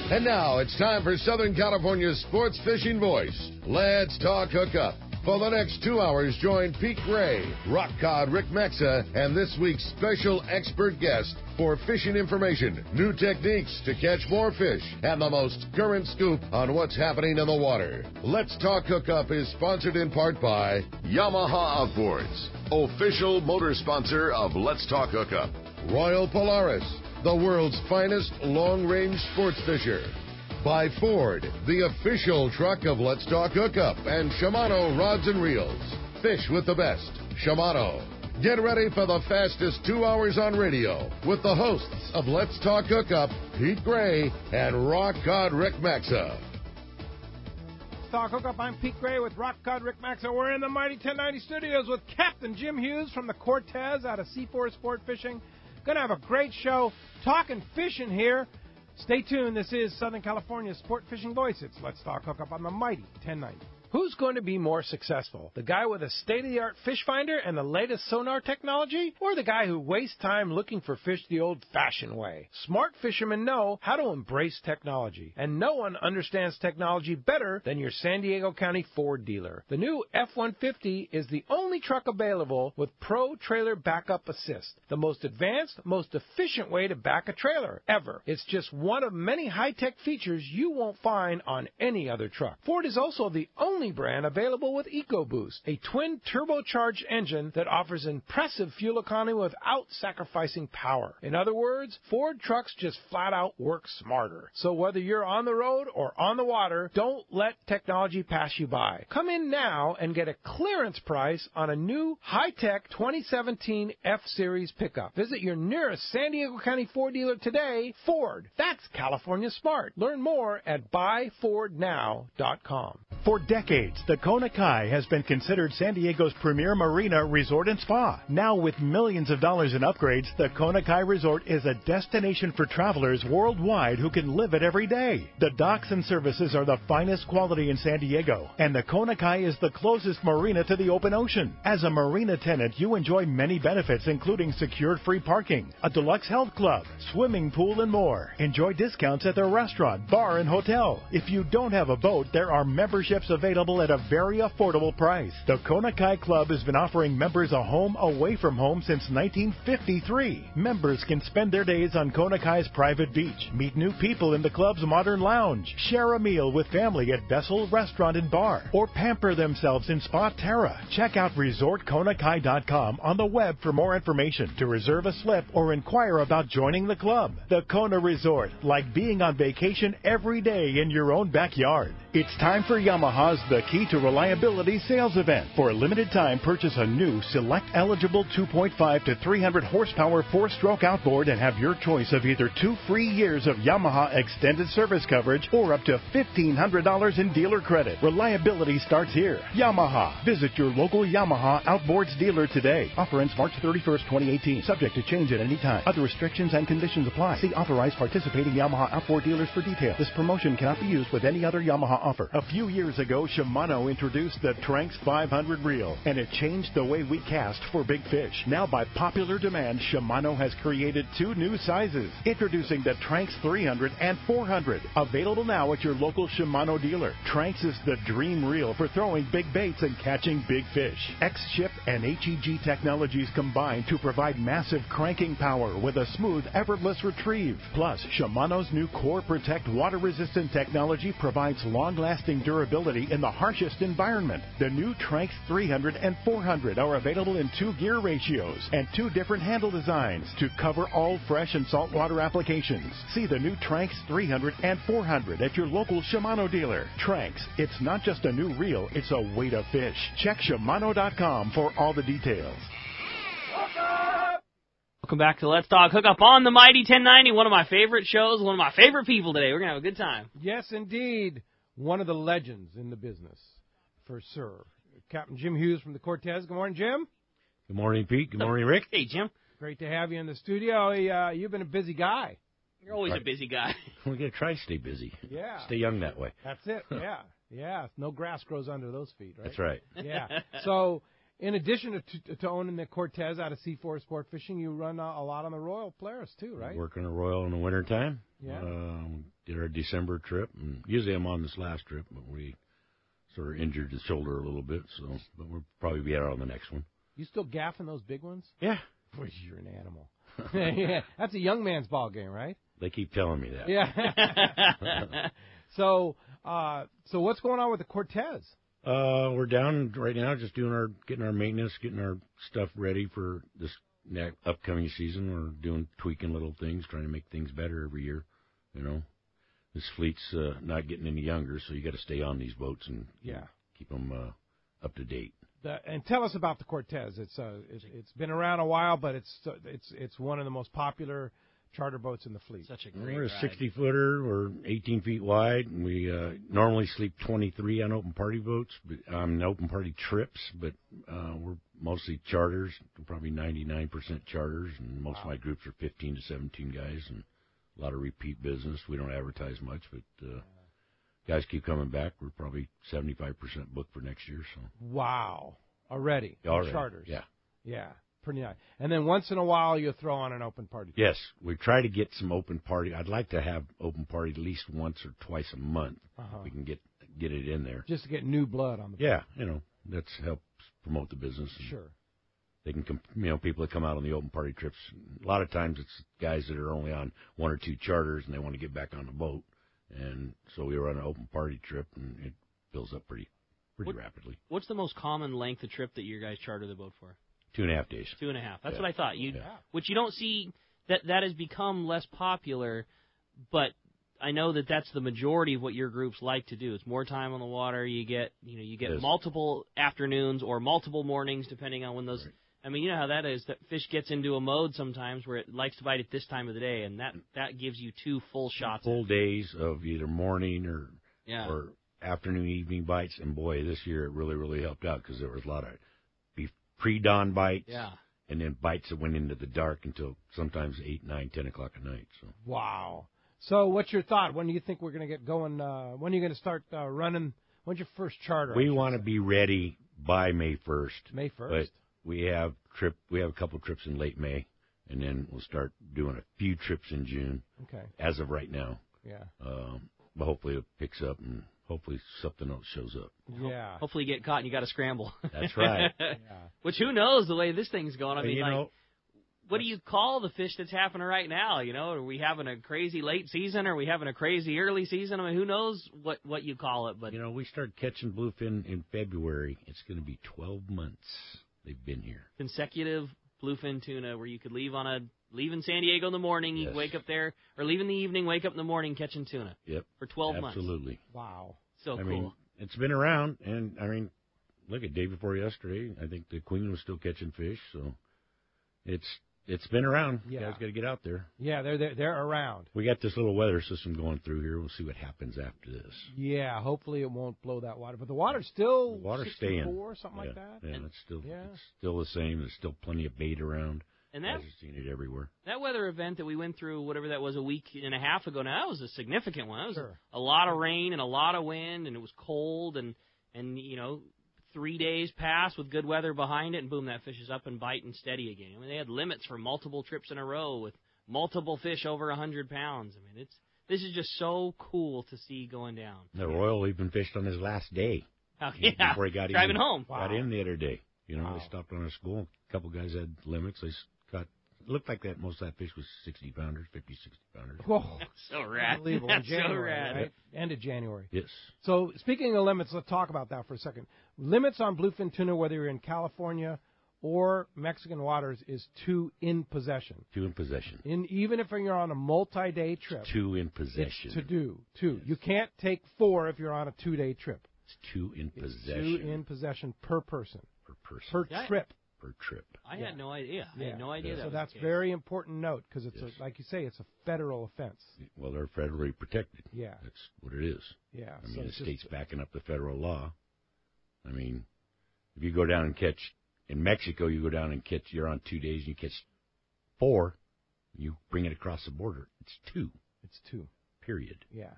And now it's time for Southern California's sports fishing voice. Let's talk hookup. For the next 2 hours, join Pete Gray, rock cod Rick Maxa, and this week's special expert guest for fishing information, new techniques to catch more fish, and the most current scoop on what's happening in the water. Let's Talk Hookup is sponsored in part by Yamaha Outboards, official motor sponsor of Let's Talk Hookup. Royal Polaris, the world's finest long-range sports fisher. By Ford, the official truck of Let's Talk Hookup, and Shimano Rods and Reels. Fish with the best. Shimano. Get ready for the fastest 2 hours on radio with the hosts of Let's Talk Hookup, Pete Gray and Rock Cod Rick Maxa. Let's Talk Hookup. I'm Pete Gray with Rock Cod Rick Maxa. We're in the Mighty 1090 studios with Captain Jim Hughes from the Cortez out of C4 Sport Fishing. Going to have a great show talking fishing here. Stay tuned. This is Southern California's Sport Fishing Voice. It's Let's Talk Hookup on the Mighty 1090. Who's going to be more successful? The guy with a state-of-the-art fish finder and the latest sonar technology? Or the guy who wastes time looking for fish the old-fashioned way? Smart fishermen know how to embrace technology. And no one understands technology better than your San Diego County Ford dealer. The new F-150 is the only truck available with Pro Trailer Backup Assist. The most advanced, most efficient way to back a trailer ever. It's just one of many high-tech features you won't find on any other truck. Ford is also the only brand available with EcoBoost, a twin turbocharged engine that offers impressive fuel economy without sacrificing power. In other words, Ford trucks just flat out work smarter. So whether you're on the road or on the water, don't let technology pass you by. Come in now and get a clearance price on a new high-tech 2017 F-Series pickup. Visit your nearest San Diego County Ford dealer today. Ford, that's California smart. Learn more at buyfordnow.com. For decades, the Kona Kai has been considered San Diego's premier marina, resort, and spa. Now, with millions of dollars in upgrades, the Kona Kai Resort is a destination for travelers worldwide who can live it every day. The docks and services are the finest quality in San Diego, and the Kona Kai is the closest marina to the open ocean. As a marina tenant, you enjoy many benefits, including secured free parking, a deluxe health club, swimming pool, and more. Enjoy discounts at their restaurant, bar, and hotel. If you don't have a boat, there are memberships available at a very affordable price. The Kona Kai Club has been offering members a home away from home since 1953. Members can spend their days on Kona Kai's private beach, meet new people in the club's modern lounge, share a meal with family at Bessel Restaurant and Bar, or pamper themselves in Spa Terra. Check out ResortKonakai.com on the web for more information, to reserve a slip, or inquire about joining the club. The Kona Resort, like being on vacation every day in your own backyard. It's time for Yamaha's The Key to Reliability sales event. For a limited time, purchase a new select-eligible 2.5 to 300 horsepower 4-stroke outboard and have your choice of either 2 free years of Yamaha extended service coverage or up to $1,500 in dealer credit. Reliability starts here. Yamaha. Visit your local Yamaha Outboards dealer today. Offer ends March 31st, 2018. Subject to change at any time. Other restrictions and conditions apply. See authorized participating Yamaha outboard dealers for details. This promotion cannot be used with any other Yamaha offer. A few years ago, Shimano introduced the Tranx 500 reel, and it changed the way we cast for big fish. Now, by popular demand, Shimano has created 2 new sizes. Introducing the Tranx 300 and 400. Available now at your local Shimano dealer. Tranx is the dream reel for throwing big baits and catching big fish. X-Ship and HEG technologies combine to provide massive cranking power with a smooth, effortless retrieve. Plus, Shimano's new Core Protect water-resistant technology provides long-lasting durability in the harshest environment. The new Tranx 300 and 400 are available in 2 gear ratios and 2 different handle designs to cover all fresh and saltwater applications. See the new Tranx 300 and 400 at your local Shimano dealer. Tranx, it's not just a new reel, it's a way to fish. Check Shimano.com for all the details. Welcome back to Let's Talk Hookup on the Mighty 1090, one of my favorite shows, one of my favorite people today. We're going to have a good time. Yes, indeed. One of the legends in the business, for sure. Captain Jim Hughes from the Cortez. Good morning, Jim. Good morning, Pete. Good morning, Rick. Hey, Jim. Great to have you in the studio. You've been a busy guy. You're always a busy guy. We're going to try to stay busy. Yeah. Stay young that way. That's it, yeah. Yeah, no grass grows under those feet, right? That's right. Yeah. So, in addition to owning the Cortez out of C4 Sport Fishing, you run a lot on the Royal Polaris, too, right? Working a Royal in the wintertime. Yeah. did our December trip, and usually I'm on this last trip, but we sort of injured the shoulder a little bit, but we'll probably be out on the next one. You still gaffing those big ones? Yeah. Boy, you're an animal. Yeah, that's a young man's ball game, right? They keep telling me that. Yeah. So what's going on with the Cortez? We're down right now, just getting our maintenance, getting our stuff ready for this upcoming season. We're tweaking little things, trying to make things better every year. This fleet's not getting any younger, so you got to stay on these boats and keep them up to date. And tell us about the Cortez. It's been around a while, but it's one of the most popular charter boats in the fleet. Such a great We're a ride. 60-footer. We're 18 feet wide, and we normally sleep 23 on open party boats, on open party trips, but we're mostly charters, probably 99% charters, and most of my groups are 15 to 17 guys, and a lot of repeat business. We don't advertise much, but guys keep coming back. We're probably 75% booked for next year. So Wow. Already. Charters. Yeah. Yeah. Pretty nice. And then once in a while, you throw on an open party. Yes, we try to get some open party. I'd like to have open party at least once or twice a month. If we can get it in there. Just to get new blood on the boat. Yeah, that's helps promote the business. Sure. They can, people that come out on the open party trips. A lot of times it's guys that are only on one or two charters and they want to get back on the boat, and so we were on an open party trip and it fills up pretty rapidly. What's the most common length of trip that you guys charter the boat for? 2.5 days. 2.5. That's what I thought. Yeah. Which you don't see that has become less popular, but I know that's the majority of what your groups like to do. It's more time on the water. You get multiple afternoons or multiple mornings depending on when those. Right. I mean, you know how that is. That fish gets into a mode sometimes where it likes to bite at this time of the day, and that gives you two full shots. Full days of either morning or afternoon, evening bites. And boy, this year it really, really helped out because there was a lot of pre-dawn bites, and then bites that went into the dark until sometimes 8, 9, 10 o'clock at night. So. Wow. So what's your thought? When do you think we're going to get going? When are you going to start running? When's your first charter? We want to be ready by May 1st. May 1st. But we have a couple trips in late May, and then we'll start doing a few trips in June. Okay. As of right now. Yeah. But hopefully it picks up and hopefully something else shows up. Yeah. Hopefully you get caught and you got to scramble. That's right. Which who knows the way this thing's going. I mean, what do you call the fish that's happening right now? Are we having a crazy late season? Or are we having a crazy early season? I mean, who knows what you call it? But we start catching bluefin in February. It's going to be 12 months they've been here. Consecutive bluefin tuna where you could leave in San Diego in the morning, you wake up there, or leave in the evening, wake up in the morning catching tuna. Yep. For 12 months. Absolutely. Wow. So cool. I mean, it's been around, and look at day before yesterday. I think the Queen was still catching fish, so it's been around. Yeah. You guys got to get out there. Yeah, they're around. We got this little weather system going through here. We'll see what happens after this. Yeah, hopefully it won't blow that water, but the water's still the water's 64, staying. Something like that. Yeah, it's still the same. There's still plenty of bait around. And I've seen it everywhere. That weather event that we went through, whatever that was, a week and a half ago now, that was a significant one. It was a lot of rain and a lot of wind, and it was cold, and 3 days passed with good weather behind it, and boom, that fish is up and biting steady again. I mean, they had limits for multiple trips in a row with multiple fish over 100 pounds. I mean, this is just so cool to see going down. The Royal even fished on his last day. Oh, yeah. Before he got driving home. Got in the other day. They stopped on a school. A couple guys had limits. They got. It looked like that. Most of that fish was 60-pounders, 50, 60-pounders. Whoa, that's so rad. Unbelievable. That's January, so rad. Right? End of January. Yes. So speaking of limits, let's talk about that for a second. Limits on bluefin tuna, whether you're in California or Mexican waters, is 2 in possession. 2 in possession. Even if you're on a multi-day trip. It's 2 in possession. It's to do 2. Yes. You can't take 4 if you're on a 2-day trip. It's 2 in possession. 2 in possession per person. Per person. Per trip. Per trip. I had no idea. I had no idea that. So that's very important note because it's like you say, it's a federal offense. Well, they're federally protected. Yeah, that's what it is. Yeah, I mean, the state's backing up the federal law. I mean, if you go down and catch in Mexico, you go down and catch. You're on 2 days and you catch 4. You bring it across the border. It's 2. It's 2. Period. Yeah,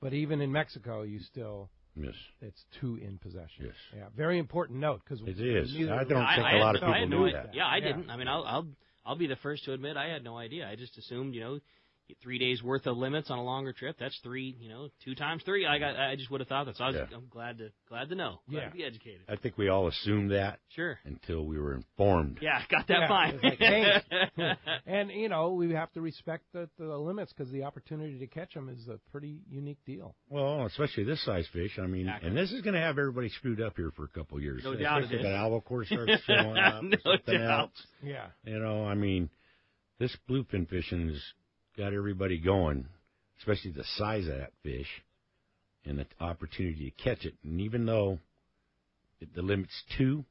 but even in Mexico, you still. Yes. It's 2 in possession. Yes. Yeah. Very important note because it is. I don't think a lot of people knew that. Yeah, I didn't. I mean, I'll be the first to admit I had no idea. I just assumed, you 3 days worth of limits on a longer trip. That's 3, 2 times 3. I just would have thought that. So I'm glad to know. Glad to be educated. I think we all assumed that. Sure. Until we were informed. Yeah, got that fine. Like, hey. And we have to respect the limits because the opportunity to catch them is a pretty unique deal. Well, especially this size fish. I mean, and this is going to have everybody screwed up here for a couple of years. No doubt it is. That albacore starts showing up. No something doubt. else. Yeah. I mean, this bluefin fishing has got everybody going, especially the size of that fish and the opportunity to catch it. And even though the limit's 2,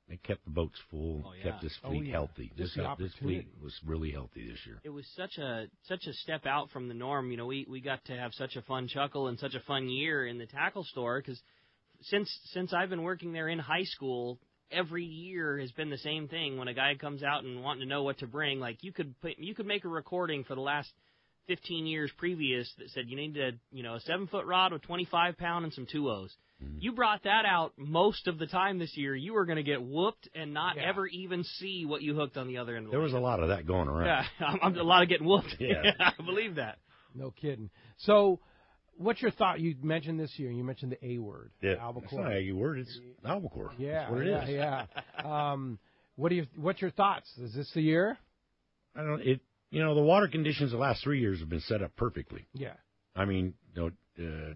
they kept the boats full, kept this fleet healthy. This fleet was really healthy this year. It was such a step out from the norm. We got to have such a fun chuckle and such a fun year in the tackle store because since I've been working there in high school, every year has been the same thing. When a guy comes out and wanting to know what to bring, like you could make a recording for the last 15 years previous that said you need a 7-foot rod with 25-pound and some 2-0s. Mm-hmm. You brought that out most of the time this year. You were going to get whooped and not ever even see what you hooked on the other end of the There was a lot of that going around. Yeah, a lot of getting whooped. Yeah. I believe that. No kidding. So, what's your thought? You mentioned this year. You mentioned the A word. Yeah, albacore. It's not a word. It's albacore. Yeah, That's what it is. Yeah. What's your thoughts? Is this the year? I don't. The water conditions the last 3 years have been set up perfectly. Yeah. I mean,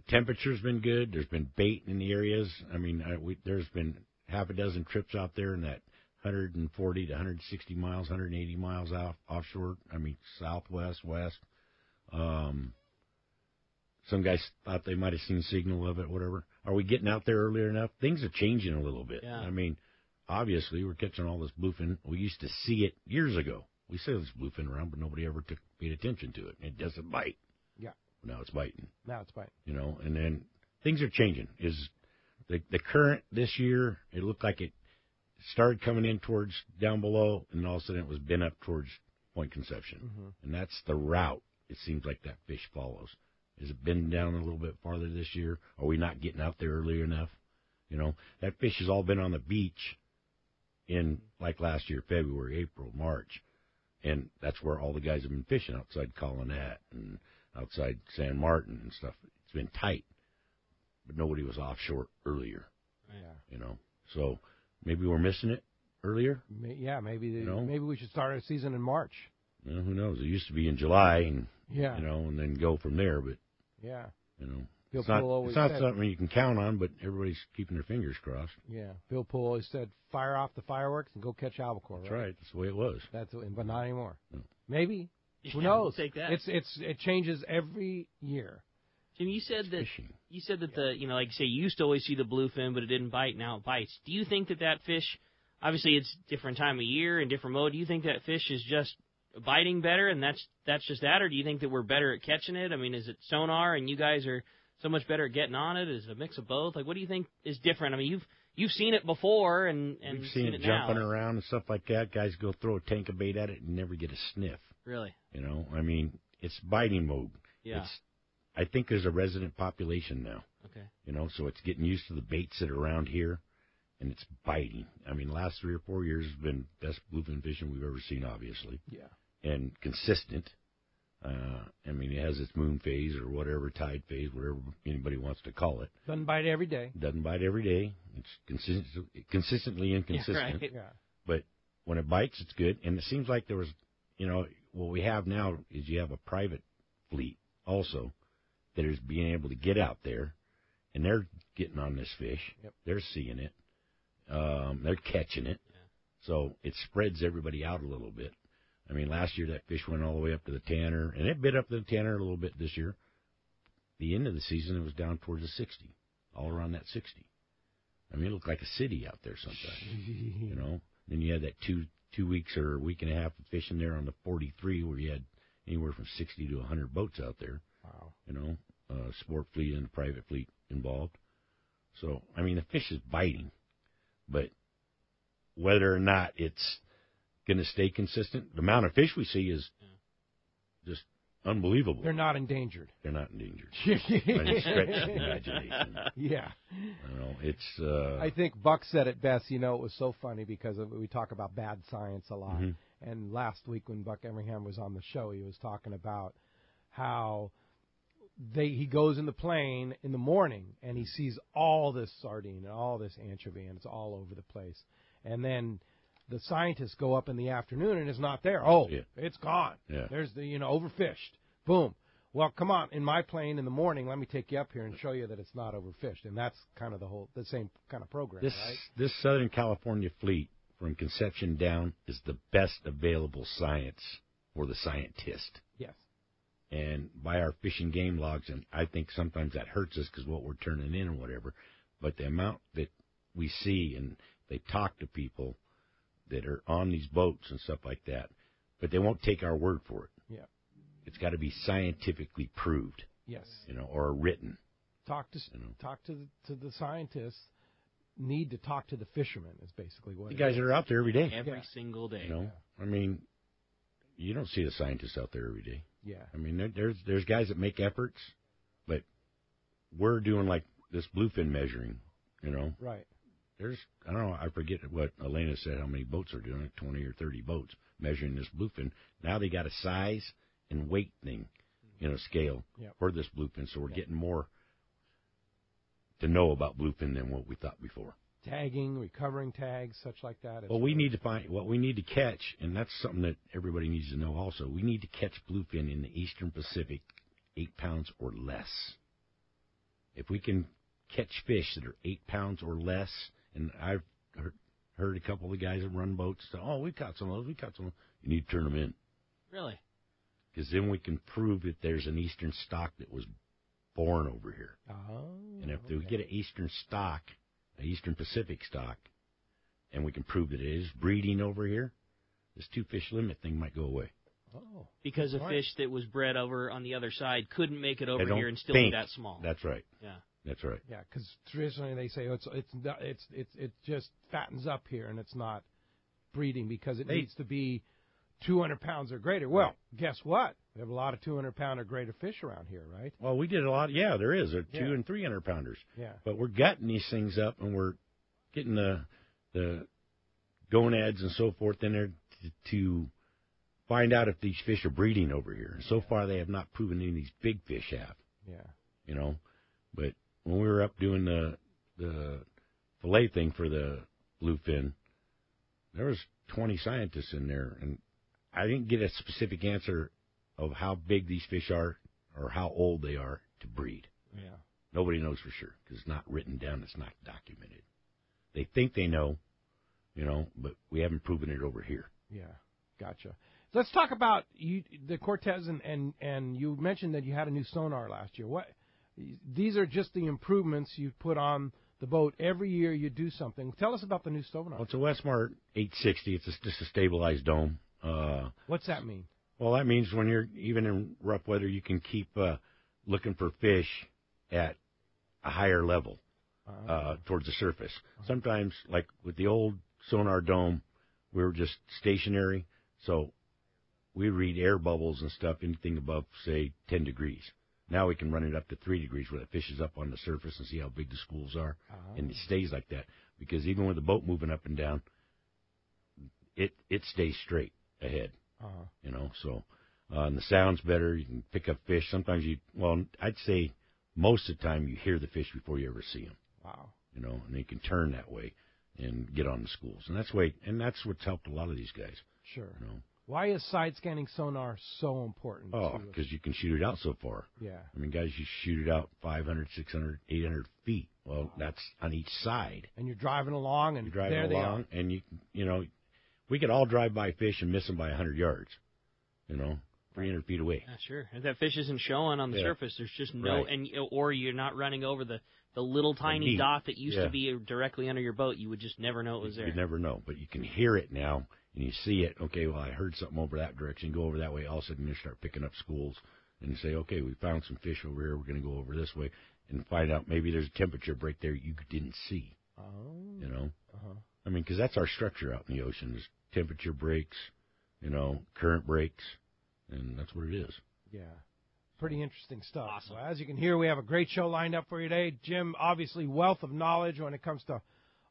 temperature's been good. There's been bait in the areas. I mean, there's been half a dozen trips out there in that 140 to 160 miles, 180 miles offshore. I mean, southwest, west. Some guys thought they might have seen signal of it, whatever. Are we getting out there earlier enough? Things are changing a little bit. Yeah. I mean, obviously, we're catching all this bluefin. We used to see it years ago. We saw this bluefin around, but nobody ever paid attention to it. It doesn't bite. Yeah. Now it's biting. And then things are changing. Is the current this year, it looked like it started coming in towards down below, and all of a sudden it was bent up towards Point Conception. Mm-hmm. And that's the route it seems like that fish follows. Is it been down a little bit farther this year? Are we not getting out there early enough? That fish has all been on the beach in, like last year, February, April, March. And that's where all the guys have been fishing, outside Colonette and outside San Martin and stuff. It's been tight, but nobody was offshore earlier. Yeah. So maybe we're missing it earlier. Yeah, maybe we should start our season in March. Well, who knows? It used to be in July, and and then go from there. But Bill it's not always said, said, something you can count on. But everybody's keeping their fingers crossed. Yeah, Bill Poole always said, "Fire off the fireworks and go catch albacore." That's right. That's the way it was. But not anymore. No. Maybe. Who Yeah, knows? we'll take that. It changes every year. Jim, you said that Fishing. like you say, you used to always see the bluefin, but it didn't bite. Now it bites. Do you think that fish? Obviously, it's different time of year and different mode. Do you think that fish is just biting better, and that's just that, or do you think that we're better at catching it? I mean, is it sonar, and you guys are so much better at getting on it? Is it a mix of both? Like, what do you think is different? I mean, you've seen it before, and we've seen it now. jumping around and stuff like that. Guys go throw a tank of bait at it and never get a sniff. Really? I mean, it's biting mode. Yeah. I think there's a resident population now. Okay. So it's getting used to the baits that are around here, and it's biting. I mean, the last 3 or 4 years has been best bluefin fishing we've ever seen, obviously. Yeah. And consistent. I mean, it has its moon phase or whatever, tide phase, whatever anybody wants to call it. Doesn't bite every day. Doesn't bite every day. It's consistently inconsistent. Yeah, right. Yeah. But when it bites, it's good. And it seems like there was, what we have now is you have a private fleet also that is being able to get out there, and they're getting on this fish. Yep. They're seeing it. They're catching it. Yeah. So it spreads everybody out a little bit. I mean, last year that fish went all the way up to the Tanner, and it bit up to the Tanner a little bit this year. The end of the season, it was down towards the 60, all around that 60. I mean, it looked like a city out there sometimes, Then you had that two weeks or a week and a half of fishing there on the 43 where you had anywhere from 60 to 100 boats out there. Wow. Sport fleet and a private fleet involved. So, I mean, the fish is biting, but whether or not it's going to stay consistent, the amount of fish we see is just unbelievable. They're not endangered. They're not endangered. By any stretch of the imagination. Yeah. It's. I think Buck said it best. It was so funny because we talk about bad science a lot. Mm-hmm. And last week when Buck Everingham was on the show, he was talking about how he goes in the plane in the morning and he sees all this sardine and all this anchovy and it's all over the place. And then the scientists go up in the afternoon and it's not there. Oh, yeah. It's gone. Yeah. There's the, overfished. Boom. Well, come on. In my plane in the morning, let me take you up here and show you that it's not overfished. And that's kind of the same kind of program, right? This Southern California fleet, from conception down, is the best available science for the scientist. Yes. And by our fish and game logs, and I think sometimes that hurts us because what we're turning in and whatever, but the amount that we see, and they talk to people that are on these boats and stuff like that, but they won't take our word for it. Yeah. It's got to be scientifically proved. Yes. Or written. Talk to the scientists. Need to talk to the fishermen is basically what the guys that are out there every day. Every single day. I mean, you don't see the scientists out there every day. Yeah. I mean, there's guys that make efforts, but we're doing like this bluefin measuring, Right. I don't know, I forget what Elena said, how many boats are doing it, 20 or 30 boats measuring this bluefin. Now they got a size and weight thing, scale for this bluefin, so we're getting more to know about bluefin than what we thought before. Tagging, recovering tags, such like that. Well, we need to find what we need to catch, and that's something that everybody needs to know also. We need to catch bluefin in the Eastern Pacific 8 pounds or less. If we can catch fish that are 8 pounds or less, and I've heard a couple of the guys that run boats say, oh, we caught some of those, You need to turn them in. Really? Because then we can prove that there's an Eastern stock that was born over here. Oh, and if we get an Eastern stock, an Eastern Pacific stock, and we can prove that it is breeding over here, this 2-fish limit thing might go away. Oh, because a fish that was bred over on the other side couldn't make it over here and still think be that small. That's right. Yeah. That's right. Yeah, because traditionally they say it just fattens up here and it's not breeding because it needs to be 200 pounds or greater. Well, guess what? We have a lot of 200-pound or greater fish around here, right? Well, we did a lot. Yeah, there is a 200 and 300 pounders. Yeah. But we're gutting these things up and we're getting the gonads and so forth in there to find out if these fish are breeding over here. And so far they have not proven any of these big fish have. Yeah. But when we were up doing the fillet thing for the bluefin, there was 20 scientists in there, and I didn't get a specific answer of how big these fish are or how old they are to breed. Yeah. Nobody knows for sure because it's not written down. It's not documented. They think they know, but we haven't proven it over here. Yeah, gotcha. Let's talk about the Cortez, and you mentioned that you had a new sonar last year. These are just the improvements you put on the boat. Every year you do something. Tell us about the new sonar. Well, it's a Westmart 860. It's just a stabilized dome. What's that mean? Well, that means when you're even in rough weather, you can keep looking for fish at a higher level towards the surface. Sometimes, like with the old sonar dome, we were just stationary, so we read air bubbles and stuff, anything above, say, 10 degrees. Now we can run it up to 3 degrees where the fish is up on the surface and see how big the schools are. And it stays like that because even with the boat moving up and down, it stays straight ahead. And the sound's better. You can pick up fish. Sometimes I'd say most of the time you hear the fish before you ever see them. Wow. And they can turn that way and get on the schools. And that's what's helped a lot of these guys. Sure. Why is side scanning sonar so important? Oh, because you can shoot it out so far. Yeah. I mean, guys, you shoot it out 500, 600, 800 feet. Well, that's on each side. And you're driving along, and there they are. And we could all drive by fish and miss them by 100 yards. 300 feet away. Yeah, sure. If that fish isn't showing on the surface, there's just no, or you're not running over the little tiny dot that used to be directly under your boat. You would just never know it was there. You'd never know, but you can hear it now, and you see it. Okay, well, I heard something over that direction. Go over that way. All of a sudden, you start picking up schools, and you say, okay, we found some fish over here. We're going to go over this way and find out maybe there's a temperature break there you didn't see. Oh. I mean, because that's our structure out in the ocean. There's temperature breaks, current breaks, and that's what it is. Yeah. Pretty interesting stuff. Awesome. So as you can hear, we have a great show lined up for you today. Jim, obviously, wealth of knowledge when it comes to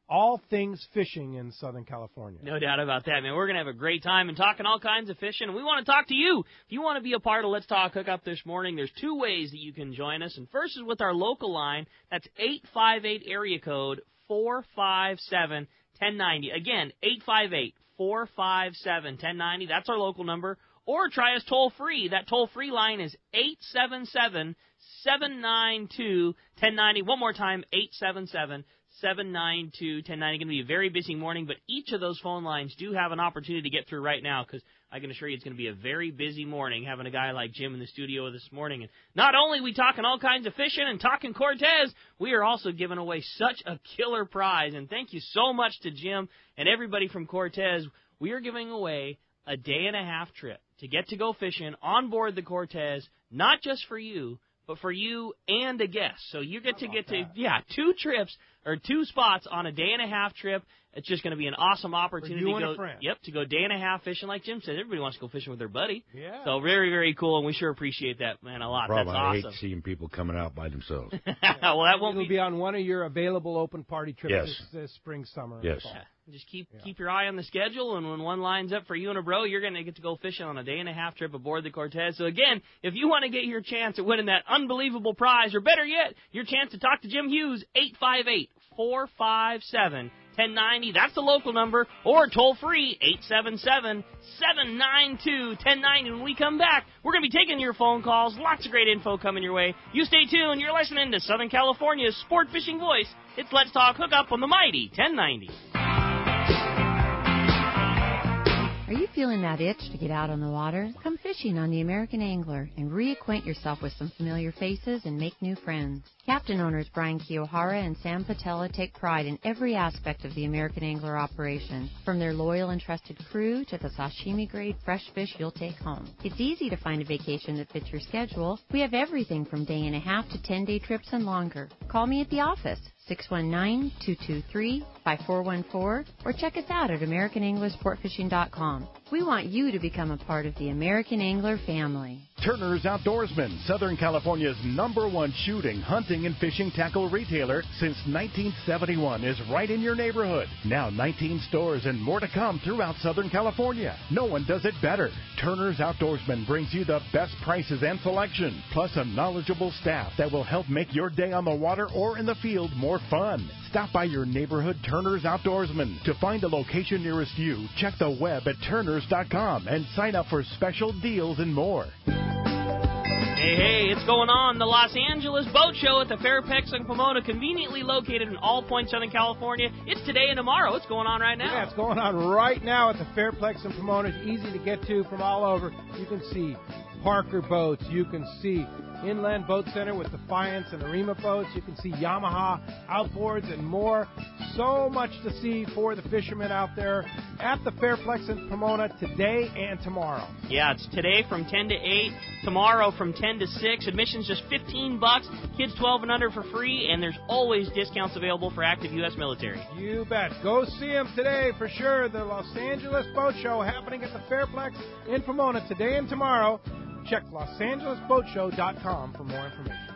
all things fishing in Southern California. No doubt about that, man. We're going to have a great time and talking all kinds of fishing, and we want to talk to you. If you want to be a part of Let's Talk Hookup this morning, there's two ways that you can join us, and first is with our local line. That's 858 area code 457-1090. Again, 858-457-1090. That's our local number. Or try us toll-free. That toll-free line is 877-792-1090. One more time, 877-792-1090. Going to be a very busy morning, but each of those phone lines do have an opportunity to get through right now because I can assure you it's going to be a very busy morning having a guy like Jim in the studio this morning. And not only are we talking all kinds of fishing and talking Cortez, we are also giving away such a killer prize. And thank you so much to Jim and everybody from Cortez. We are giving away a day-and-a-half trip to get to go fishing on board the Cortez, not just for you, but for you and a guest. So you get to 2 trips or 2 spots on a day-and-a-half trip. It's just going to be an awesome opportunity for you and a friend. to go day-and-a-half fishing. Like Jim said, everybody wants to go fishing with their buddy. Yeah. So very, very cool, and we sure appreciate that, man, a lot. Problem, That's awesome. I hate seeing people coming out by themselves. Well, that won't It'll be on one of your available open party trips Yes. this spring, summer, and Yes. fall. Yeah. Just keep your eye on the schedule, and when one lines up for you and a bro, you're going to get to go fishing on a day-and-a-half trip aboard the Cortez. So, again, if you want to get your chance at winning that unbelievable prize, or better yet, your chance to talk to Jim Hughes, 858-457-1090. That's the local number, or toll-free, 877-792-1090. When we come back, we're going to be taking your phone calls. Lots of great info coming your way. You stay tuned. You're listening to Southern California's sport fishing voice. It's Let's Talk Hookup on the mighty 1090. Are you feeling that itch to get out on the water? Come fishing on the American Angler and reacquaint yourself with some familiar faces and make new friends. Captain owners Brian Kiyohara and Sam Patella take pride in every aspect of the American Angler operation, from their loyal and trusted crew to the sashimi-grade fresh fish you'll take home. It's easy to find a vacation that fits your schedule. We have everything from day-and-a-half to 10-day trips and longer. Call me at the office, 619-223-5414, or check us out at AmericanAnglerSportFishing.com. We want you to become a part of the American Angler family. Turner's Outdoorsman, Southern California's #1 shooting, hunting, and fishing tackle retailer since 1971, is right in your neighborhood. Now 19 stores and more to come throughout Southern California. No one does it better. Turner's Outdoorsman brings you the best prices and selection, plus a knowledgeable staff that will help make your day on the water or in the field more fun. Stop by your neighborhood Turner's Outdoorsman. To find a location nearest you, check the web at turners.com and sign up for special deals and more. Hey, it's going on. The Los Angeles Boat Show at the Fairplex in Pomona, conveniently located in All Point, Southern California. It's today and tomorrow. It's going on right now. Yeah, it's going on right now at the Fairplex in Pomona. It's easy to get to from all over. You can see Parker boats. You can see Inland Boat Center with Defiance and Arima boats. You can see Yamaha outboards and more. So much to see for the fishermen out there at the Fairplex in Pomona today and tomorrow. Yeah, it's today from 10 to 8, tomorrow from 10 to 6. Admission's just $15, kids 12 and under for free, and there's always discounts available for active U.S. military. You bet. Go see them today for sure. The Los Angeles Boat Show happening at the Fairplex in Pomona today and tomorrow. Check LosAngelesBoatShow.com for more information.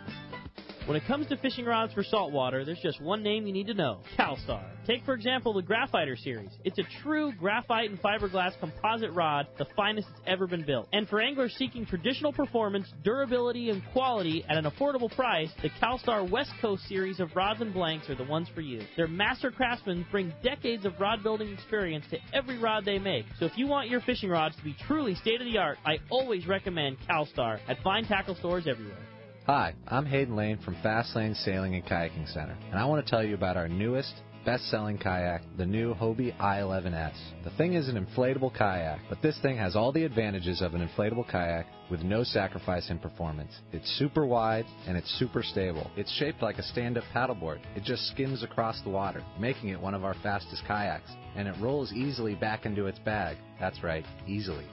When it comes to fishing rods for saltwater, there's just one name you need to know, CalStar. Take, for example, the Graphiter series. It's a true graphite and fiberglass composite rod, the finest it's ever been built. And for anglers seeking traditional performance, durability, and quality at an affordable price, the CalStar West Coast series of rods and blanks are the ones for you. Their master craftsmen bring decades of rod building experience to every rod they make. So if you want your fishing rods to be truly state-of-the-art, I always recommend CalStar at fine tackle stores everywhere. Hi, I'm Hayden Lane from Fast Lane Sailing and Kayaking Center, and I want to tell you about our newest, best-selling kayak, the new Hobie I-11S. The thing is an inflatable kayak, but this thing has all the advantages of an inflatable kayak with no sacrifice in performance. It's super wide, and it's super stable. It's shaped like a stand-up paddleboard. It just skims across the water, making it one of our fastest kayaks, and it rolls easily back into its bag. That's right, easily.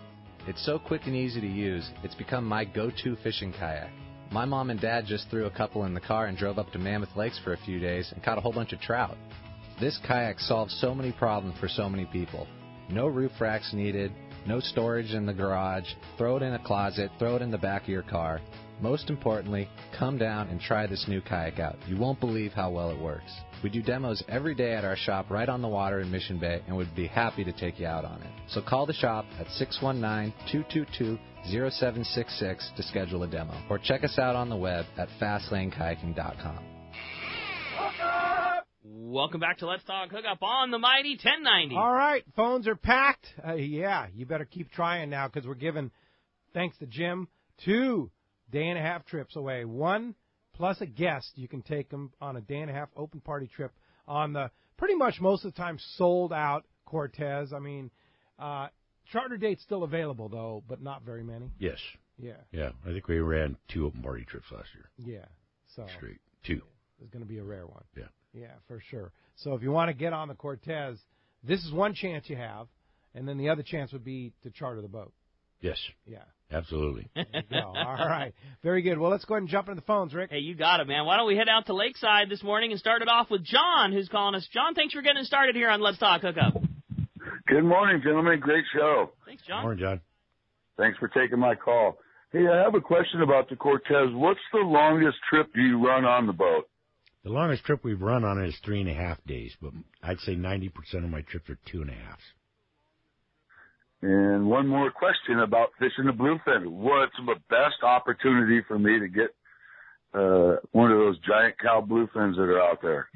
It's so quick and easy to use, it's become my go-to fishing kayak. My mom and dad just threw a couple in the car and drove up to Mammoth Lakes for a few days and caught a whole bunch of trout. This kayak solves so many problems for so many people. No roof racks needed, No storage in the garage. Throw it in a closet. Throw it in the back of your car. Most importantly, come down and try this new kayak out. You won't believe how well it works. We do demos every day at our shop right on the water in Mission Bay and would be happy to take you out on it. So call the shop at 619-222-0766 to schedule a demo. Or check us out on the web at fastlanekayaking.com. Welcome back to Let's Talk Hookup on the Mighty 1090. All right, phones are packed. Yeah, you better keep trying now because we're giving, thanks to Jim, 2 day-and-a-half trips away. 1 plus a guest. You can take them on a day-and-a-half open party trip on the pretty much most of the time sold out Cortez. I mean, charter dates still available, though, but not very many. Yes. Yeah. Yeah, I think we ran 2 open party trips last year. Yeah. So Straight. 2. It's going to be a rare one. Yeah. Yeah, for sure. So if you want to get on the Cortez, this is one chance you have, and then the other chance would be to charter the boat. Yes. Yeah. Absolutely. There you go. All right. Very good. Well, let's go ahead and jump into the phones, Rick. Hey, you got it, man. Why don't we head out to Lakeside this morning and start it off with John, who's calling us. John, thanks for getting started here on Let's Talk Hookup. Good morning, gentlemen. Great show. Thanks, John. Morning, John. Thanks for taking my call. Hey, I have a question about the Cortez. What's the longest trip you run on the boat? The longest trip we've run on it is 3.5 days, but I'd say 90% of my trips are 2.5. And one more question about fishing the bluefin. What's the best opportunity for me to get one of those giant cow bluefins that are out there?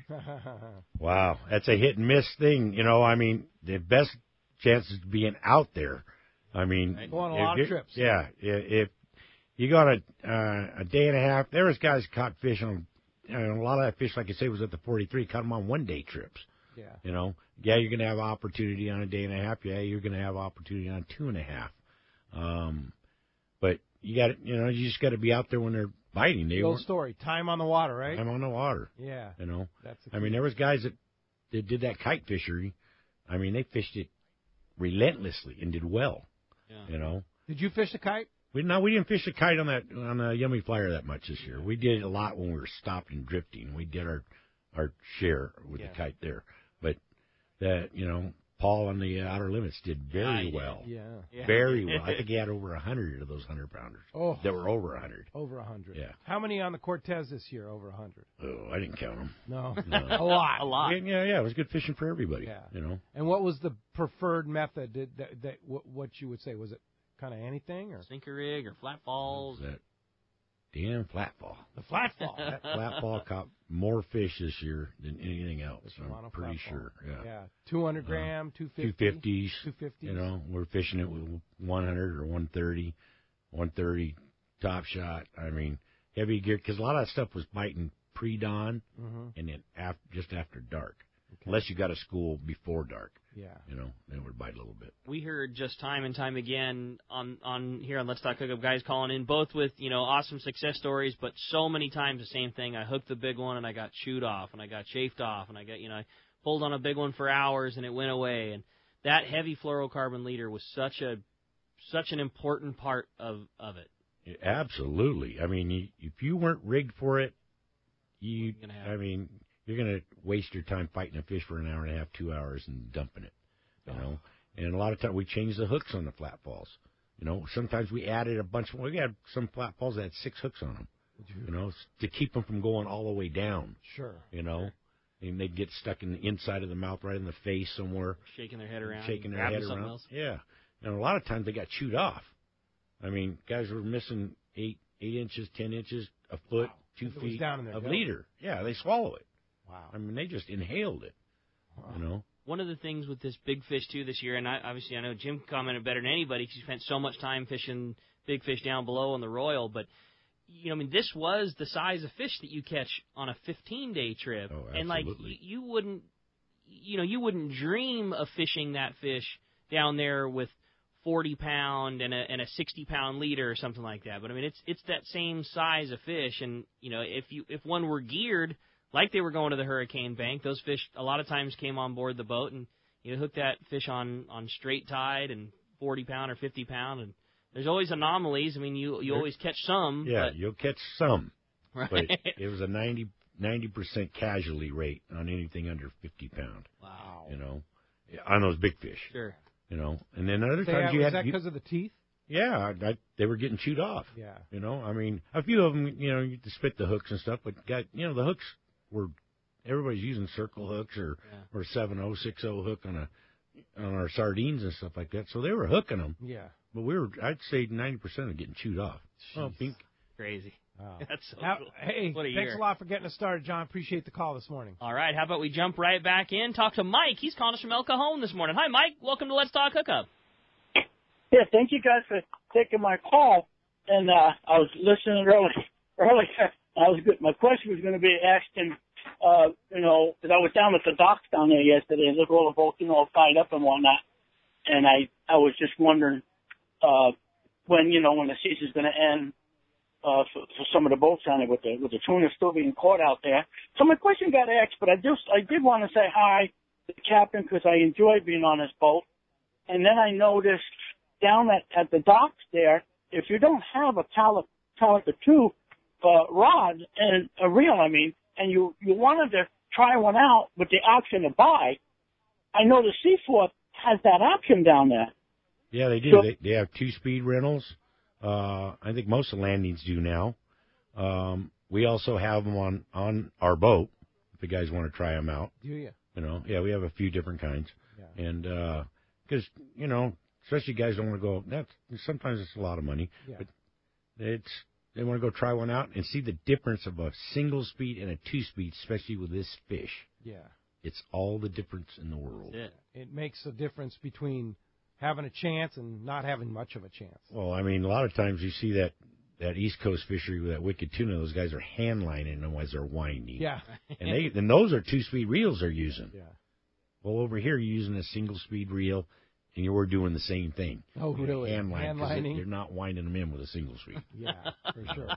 Wow, that's a hit and miss thing. You know, I mean, the best chances of being out there. I mean, go on a lot of trips. Yeah, if you got a day and a half, there was guys caught fish on. A lot of that fish, like I say, was at the 43. Caught them on 1-day trips. Yeah. You know, yeah, you're going to have opportunity on a day and a half. Yeah, you're going to have opportunity on 2.5. But you got, you just got to be out there when they're biting. The old story, time on the water, right? Time on the water. Yeah. You know, that's. I mean, there was guys that did that kite fishery. I mean, they fished it relentlessly and did well. Yeah. You know. Did you fish the kite? We didn't fish the kite on the Yummy Flyer that much this year. We did it a lot when we were stopped and drifting. We did our share with the kite there. But that, Paul on the Outer Limits did very well. Yeah. Very well. I think he had over 100 of those 100-pounders. Oh. That were over 100. Over 100. Yeah. How many on the Cortez this year over 100? Oh, I didn't count them. No. A lot. A lot. Yeah. It was good fishing for everybody. Yeah. And what was the preferred method? What you would say? Was it kind of anything? Or sinker rig or flat falls? That damn flat fall. The flat fall. That flat fall caught more fish this year than anything else. I'm pretty sure. Yeah. 200 gram, 250. 250s. 250s. We're fishing it with 100 or 130 top shot. I mean, heavy gear, because a lot of that stuff was biting pre-dawn and then just after dark. Okay. Unless you got a school before dark. Yeah. Then it would bite a little bit. We heard just time and time again on here on Let's Talk Hookup, guys calling in, both with, awesome success stories, but so many times the same thing. I hooked the big one and I got chewed off and I got chafed off and I got, I pulled on a big one for hours and it went away. And that heavy fluorocarbon leader was such an important part of it. Yeah, absolutely. I mean, if you weren't rigged for it, you're going to waste your time fighting a fish for an hour and a half, 2 hours, and dumping it, And a lot of times we changed the hooks on the flat falls. Sometimes we added a bunch. We had some flat falls that had 6 hooks on them, to keep them from going all the way down. Sure. And they'd get stuck in the inside of the mouth, right in the face somewhere. Shaking their head around. Else. Yeah. And a lot of times they got chewed off. I mean, guys were missing 8 inches, 10 inches, a foot, 2 feet of leader. Yeah, they swallow it. Wow. I mean, they just inhaled it, One of the things with this big fish, too, this year, and I know Jim commented better than anybody because he spent so much time fishing big fish down below on the Royal, but, this was the size of fish that you catch on a 15-day trip. Oh, absolutely. And, you wouldn't dream of fishing that fish down there with 40-pound and a 60-pound leader or something like that. But, I mean, it's that same size of fish, and, if one were geared like they were going to the hurricane bank, those fish a lot of times came on board the boat and hook that fish on straight tide and 40-pound or 50-pound. And there's always anomalies. I mean, you always catch some. Yeah, you'll catch some. Right. But it was a 90% casualty rate on anything under 50 pound. Wow. On those big fish. Sure. you know. And then other times you was had that because of the teeth? Yeah, they were getting chewed off. Yeah. You know, I mean, a few of them, you know, you spit the hooks and stuff, but you know, the hooks were, everybody's using circle hooks or 7.0, 6.0 hook on our sardines and stuff like that. So they were hooking them. Yeah. But I'd say 90% are getting chewed off. Oh, pink. Crazy. Wow. That's so cool. Hey, what a thanks year. a lot for getting us started, John. Appreciate the call this morning. All right, how about we jump right back in, talk to Mike. He's calling us from El Cajon this morning. Hi, Mike. Welcome to Let's Talk Hookup. Yeah, thank you guys for taking my call. And I was listening earlier. My question was going to be asking, you know, because I was down at the docks down there yesterday and look all the boats, you know, tied up and whatnot. And I was just wondering when the season's going to end for some of the boats down there with the tuna still being caught out there. So my question got asked, but I did want to say hi to the captain because I enjoyed being on this boat. And then I noticed down at the docks there, if you don't have a caliber 2 rod and a reel, and you wanted to try one out with the option to buy, I know the Seaforth has that option down there. Yeah, they do. So, they have 2-speed rentals. I think most of the landings do now. We also have them on our boat if the guys want to try them out. Do you? You know, yeah, we have a few different kinds. Yeah. And because, you know, especially guys don't want to go, sometimes it's a lot of money. Yeah. But they want to go try one out and see the difference of a single speed and a 2-speed, especially with this fish. Yeah. It's all the difference in the world. It makes a difference between having a chance and not having much of a chance. Well, I mean, a lot of times you see that East Coast fishery with that wicked tuna, those guys are hand lining them as they're winding. Yeah. and those are 2-speed reels they're using. Yeah. Well, over here you're using a single-speed reel, and you're doing the same thing. Oh, really? Hand lining. You're not winding them in with a single speed. Yeah, for sure.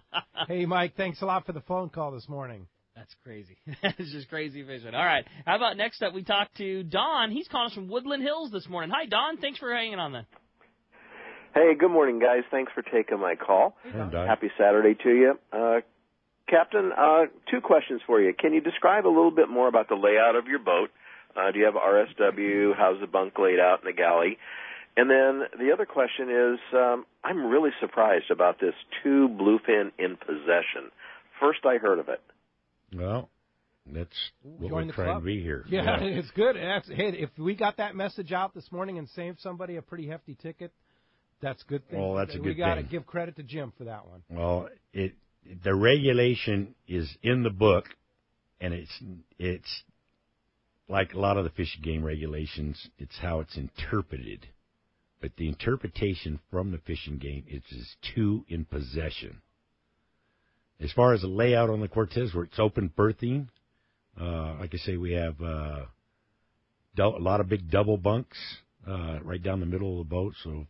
Hey, Mike, thanks a lot for the phone call this morning. That's crazy. That's just crazy fishing. All right. How about next up we talk to Don. He's calling us from Woodland Hills this morning. Hi, Don. Thanks for hanging on then. Hey, good morning, guys. Thanks for taking my call. Hey, Don. Happy Saturday to you. Captain, 2 questions for you. Can you describe a little bit more about the layout of your boat? Do you have RSW? How's the bunk laid out in the galley? And then the other question is, I'm really surprised about this 2 bluefin in possession. First I heard of it. Well, that's what Join we're the trying club. to be here. Yeah, it's good. Hey, if we got that message out this morning and saved somebody a pretty hefty ticket, that's a good thing. Well, that's a good thing. We got to give credit to Jim for that one. Well, the regulation is in the book, and it's like a lot of the fish and game regulations. It's how it's interpreted, but the interpretation from the fish and game is 2 in possession. As far as the layout on the Cortez, where it's open berthing, like I say, we have a lot of big double bunks right down the middle of the boat. So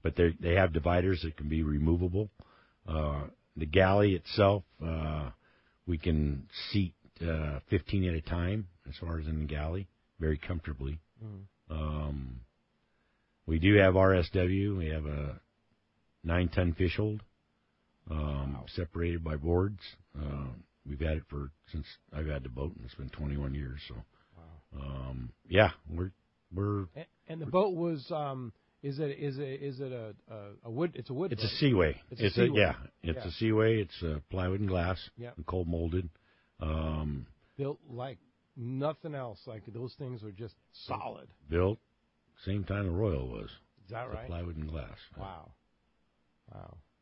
but they have dividers that can be removable. The galley itself, we can seat 15 at a time as far as in the galley, very comfortably. We do have RSW. We have a 9-ton fish hold. Separated by boards. We've had it since I've had the boat, and it's been 21 years. So, yeah, we're. And the boat was is it a wood? It's a wood. It's boat. a Seaway. It's a Seaway. It's a Seaway. It's plywood and glass. Yep. And cold molded. Built like nothing else. Like those things were just solid. Built same time the Royal was. Is that right? Plywood and glass. Wow.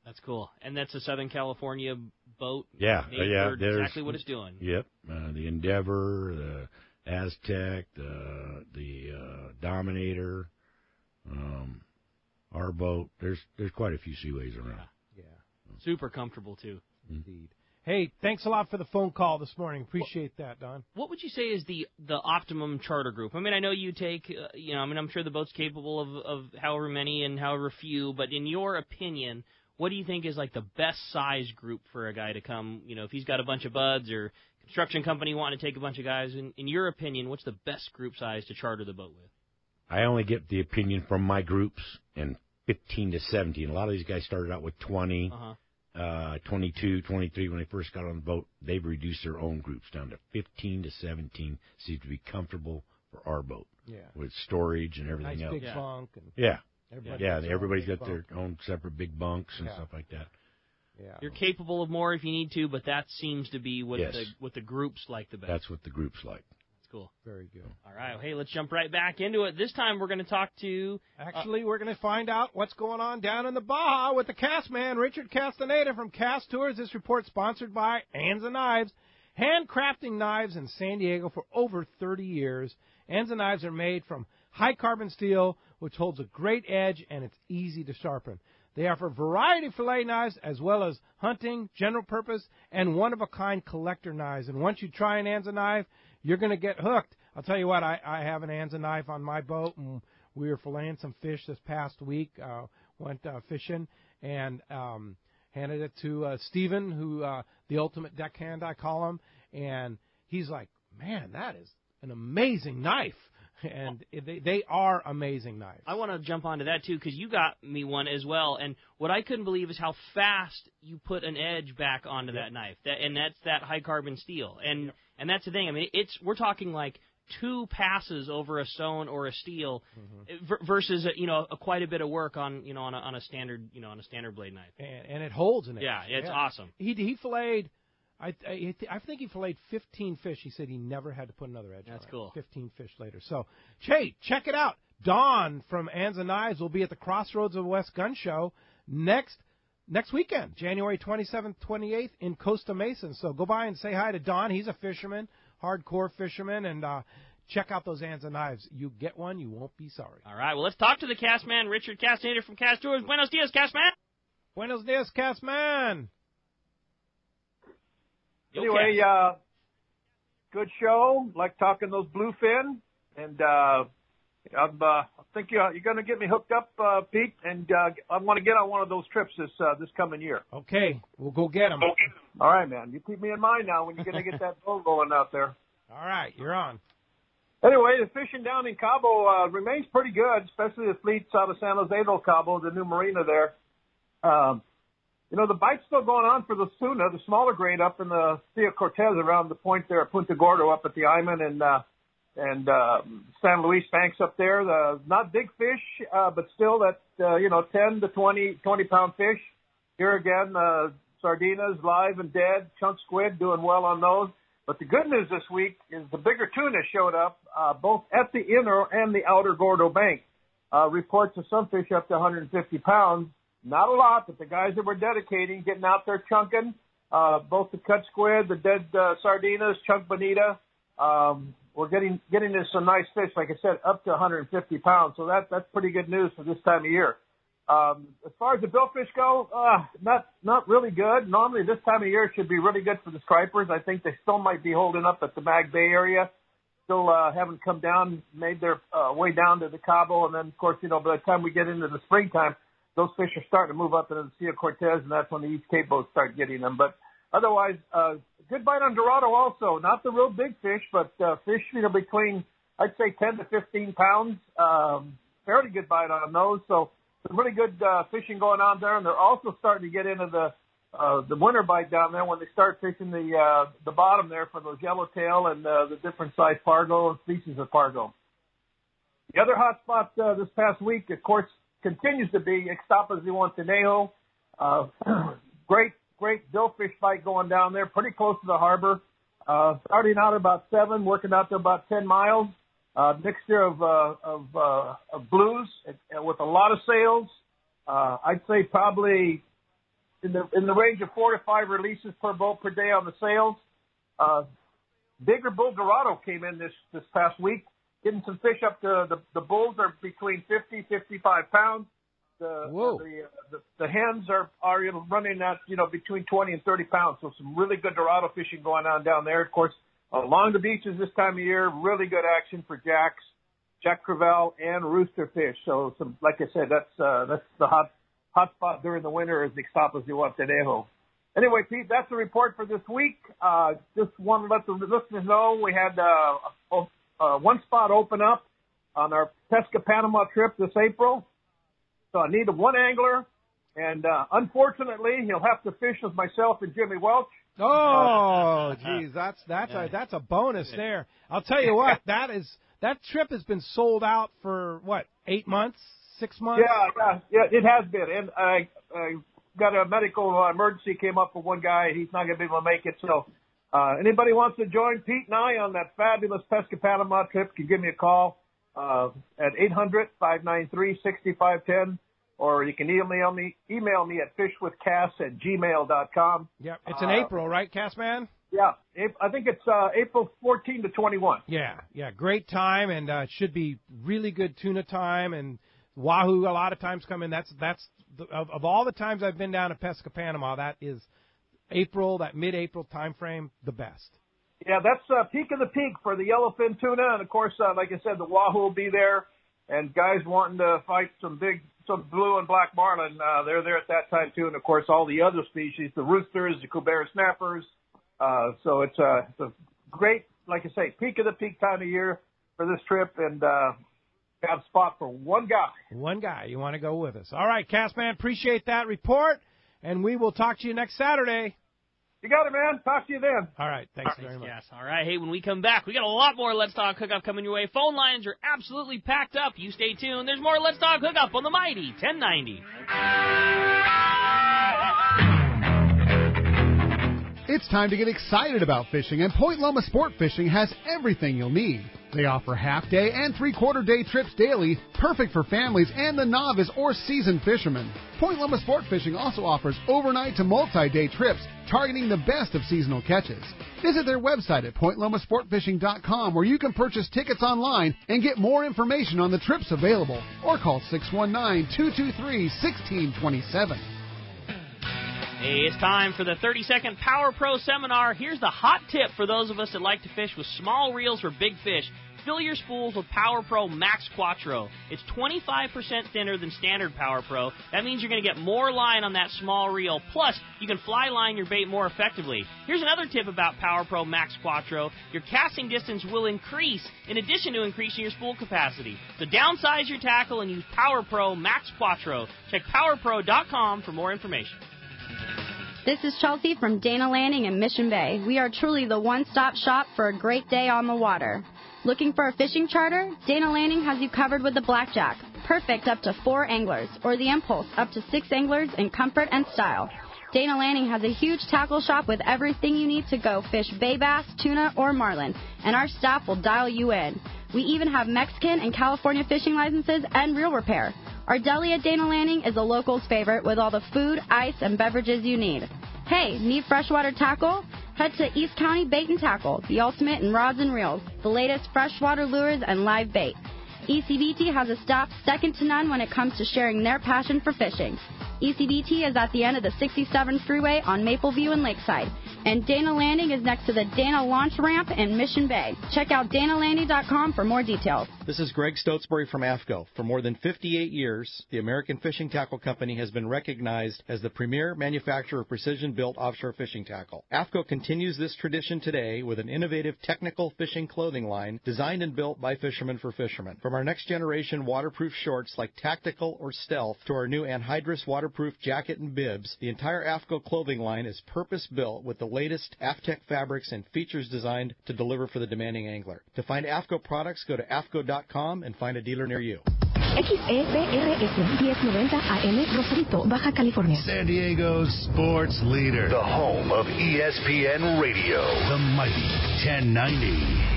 That's cool. And that's a Southern California boat? Yeah. There's exactly what it's doing. Yep. The Endeavor, the Aztec, the Dominator, our boat. There's quite a few Seaways around. Yeah. Super comfortable, too. Indeed. Hey, thanks a lot for the phone call this morning. Appreciate that, Don. What would you say is the optimum charter group? I mean, I know you take, I'm sure the boat's capable of however many and however few, but in your opinion, what do you think is like the best size group for a guy to come, if he's got a bunch of buds or construction company wanting to take a bunch of guys? In your opinion, what's the best group size to charter the boat with? I only get the opinion from my groups and 15 to 17. A lot of these guys started out with 20. 22, 23, when they first got on the boat, they've reduced their own groups down to 15 to 17. Seems to be comfortable for our boat. Yeah. With storage and everything nice else. big bunk. And Yeah. Everybody's got their own separate big bunks and stuff like that. Yeah. You're capable of more if you need to, but that seems to be what the groups like the best. That's what the groups like. That's cool. Very good. All right. Well, hey, let's jump right back into it. This time we're going to talk to... Actually, we're going to find out what's going on down in the Baja with the cast man, Richard Castaneda from Cast Tours. This report sponsored by Anza Knives. Handcrafting knives in San Diego for over 30 years. Anza Knives are made from high-carbon steel, which holds a great edge, and it's easy to sharpen. They offer a variety of fillet knives as well as hunting, general purpose, and one-of-a-kind collector knives. And once you try an Anza knife, you're going to get hooked. I'll tell you what, I have an Anza knife on my boat, and we were filleting some fish this past week, went fishing, and handed it to Steven, who the ultimate deckhand, I call him, and he's like, man, that is an amazing knife. And they are amazing knives. I want to jump onto that, too, because you got me one as well. And what I couldn't believe is how fast you put an edge back onto that knife. And that's that high-carbon steel. And that's the thing. I mean, we're talking like 2 passes over a stone or a steel versus, quite a bit of work on a standard blade knife. And it holds an edge. Yeah, it's awesome. He filleted... I think he filleted 15 fish. He said he never had to put another edge on it. That's cool. 15 fish later. So, Che, check it out. Don from Anza Knives will be at the Crossroads of the West Gun Show next weekend, January 27th, 28th in Costa Mesa. So go by and say hi to Don. He's a fisherman, hardcore fisherman, and check out those Anza Knives. You get one, you won't be sorry. All right, well, let's talk to the cast man, Richard Castaneda from Cast Tours. Buenos dias, cast man. Buenos dias, cast man. Anyway, good show. Like talking those bluefin, and I think you're going to get me hooked up, Pete. And I want to get on one of those trips this coming year. Okay, we'll go get them. All right, man. You keep me in mind now when you're going to get that boat rolling out there. All right, you're on. Anyway, the fishing down in Cabo remains pretty good, especially the fleets out of San Jose del Cabo, the new marina there. The bite's still going on for the tuna, the smaller grade up in the Sea of Cortez around the point there at Punta Gordo up at the Iman and San Luis Banks up there. Not big fish, but still that, 10 to 20-pound fish. Here again, sardinas, live and dead, chunk squid, doing well on those. But the good news this week is the bigger tuna showed up, both at the inner and the outer Gordo Bank. Reports of some fish up to 150 pounds. Not a lot, but the guys that were dedicating, getting out there chunking, both the cut squid, the dead sardinas, chunk bonita, we're getting into some nice fish, like I said, up to 150 pounds. So that's pretty good news for this time of year. As far as the billfish go, not really good. Normally this time of year should be really good for the stripers. I think they still might be holding up at the Mag Bay area. Still haven't come down, made their way down to the Cabo. And then, of course, by the time we get into the springtime, those fish are starting to move up into the Sea of Cortez, and that's when the East Cape boats start getting them. But otherwise, good bite on Dorado also. Not the real big fish, but fish, between, I'd say, 10 to 15 pounds. Fairly good bite on those. So some really good fishing going on there. And they're also starting to get into the winter bite down there when they start fishing the bottom there for those yellowtail and the different size pargo and species of pargo. The other hot spot this past week, of course, continues to be Ixtapas de Montenegro. Great billfish bite going down there, pretty close to the harbor. Starting out about 7, working out to about 10 miles. Mixture of blues with a lot of sails. I'd say probably in the range of 4 to 5 releases per boat per day on the sails. Bigger bull Dorado came in this past week. Getting some fish up to the bulls are between 50, 55 pounds. The hens are running at, between 20 and 30 pounds. So some really good Dorado fishing going on down there. Of course, along the beaches this time of year, really good action for jacks, Jack Crevalle, and rooster fish. So like I said, that's the hot spot during the winter is Ixtapas de Montenegro. Anyway, Pete, that's the report for this week. Just want to let the listeners know we had one spot open up on our Pesca Panama trip this April. So I need one angler, and unfortunately, he'll have to fish with myself and Jimmy Welch. Oh, Oh, geez, that's a bonus there. I'll tell you what, that trip has been sold out for what, 8 months, 6 months? Yeah, it has been. And I got a medical emergency came up for one guy. He's not going to be able to make it. So anybody wants to join Pete and I on that fabulous Pesca Panama trip can give me a call at 800-593-6510. Or you can email me at fishwithcass@gmail.com. Yep, it's in April, right, Cassman? Yeah, I think it's April 14 to 21. Yeah, great time, and it should be really good tuna time, and wahoo a lot of times come in. Of all the times I've been down to Pesca Panama, that is April, that mid-April time frame, the best. Yeah, that's peak of the peak for the yellowfin tuna, and of course, like I said, the wahoo will be there, and guys wanting to fight some blue and black marlin, they're there at that time too, and of course all the other species, the roosters, the Kubera snappers. So it's a great, like I say, peak of the peak time of year for this trip, and have a spot for one guy. One guy, you want to go with us? All right, Cassman, appreciate that report, and we will talk to you next Saturday. You got it, man. Talk to you then. All right. Thanks very much. Yes. All right. Hey, when we come back, we got a lot more Let's Talk Hookup coming your way. Phone lines are absolutely packed up. You stay tuned. There's more Let's Talk Hookup on the mighty 1090. It's time to get excited about fishing, and Point Loma Sport Fishing has everything you'll need. They offer half-day and three-quarter-day trips daily, perfect for families and the novice or seasoned fishermen. Point Loma Sport Fishing also offers overnight to multi-day trips, targeting the best of seasonal catches. Visit their website at pointlomasportfishing.com, where you can purchase tickets online and get more information on the trips available, or call 619-223-1627. Hey, it's time for the 30-second Power Pro Seminar. Here's the hot tip for those of us that like to fish with small reels for big fish. Fill your spools with Power Pro Max Quattro. It's 25% thinner than standard Power Pro. That means you're going to get more line on that small reel. Plus, you can fly line your bait more effectively. Here's another tip about Power Pro Max Quattro. Your casting distance will increase in addition to increasing your spool capacity. So downsize your tackle and use Power Pro Max Quattro. Check PowerPro.com for more information. This is Chelsea from Dana Landing in Mission Bay. We are truly the one-stop shop for a great day on the water. Looking for a fishing charter? Dana Landing has you covered with the Blackjack, perfect up to 4 anglers, or the Impulse, up to 6 anglers in comfort and style. Dana Landing has a huge tackle shop with everything you need to go fish bay bass, tuna, or marlin, and our staff will dial you in. We even have Mexican and California fishing licenses and reel repair. Our deli at Dana Landing is a local's favorite with all the food, ice, and beverages you need. Hey, need freshwater tackle? Head to East County Bait and Tackle, the ultimate in rods and reels, the latest freshwater lures and live bait. ECBT has a staff second to none when it comes to sharing their passion for fishing. ECBT is at the end of the 67 freeway on Mapleview and Lakeside, and Dana Landing is next to the Dana Launch Ramp in Mission Bay. Check out DanaLanding.com for more details. This is Greg Stotesbury from AFCO. For more than 58 years, the American Fishing Tackle Company has been recognized as the premier manufacturer of precision-built offshore fishing tackle. AFCO continues this tradition today with an innovative technical fishing clothing line designed and built by fishermen for fishermen. From our next-generation waterproof shorts like Tactical or Stealth to our new anhydrous waterproof jacket and bibs, the entire AFCO clothing line is purpose-built with the latest AFTEC fabrics and features designed to deliver for the demanding angler. To find AFCO products, go to AFCO.com and find a dealer near you. XEBRS 1090 AM, Rosarito, Baja California. San Diego's sports leader. The home of ESPN Radio. The mighty 1090.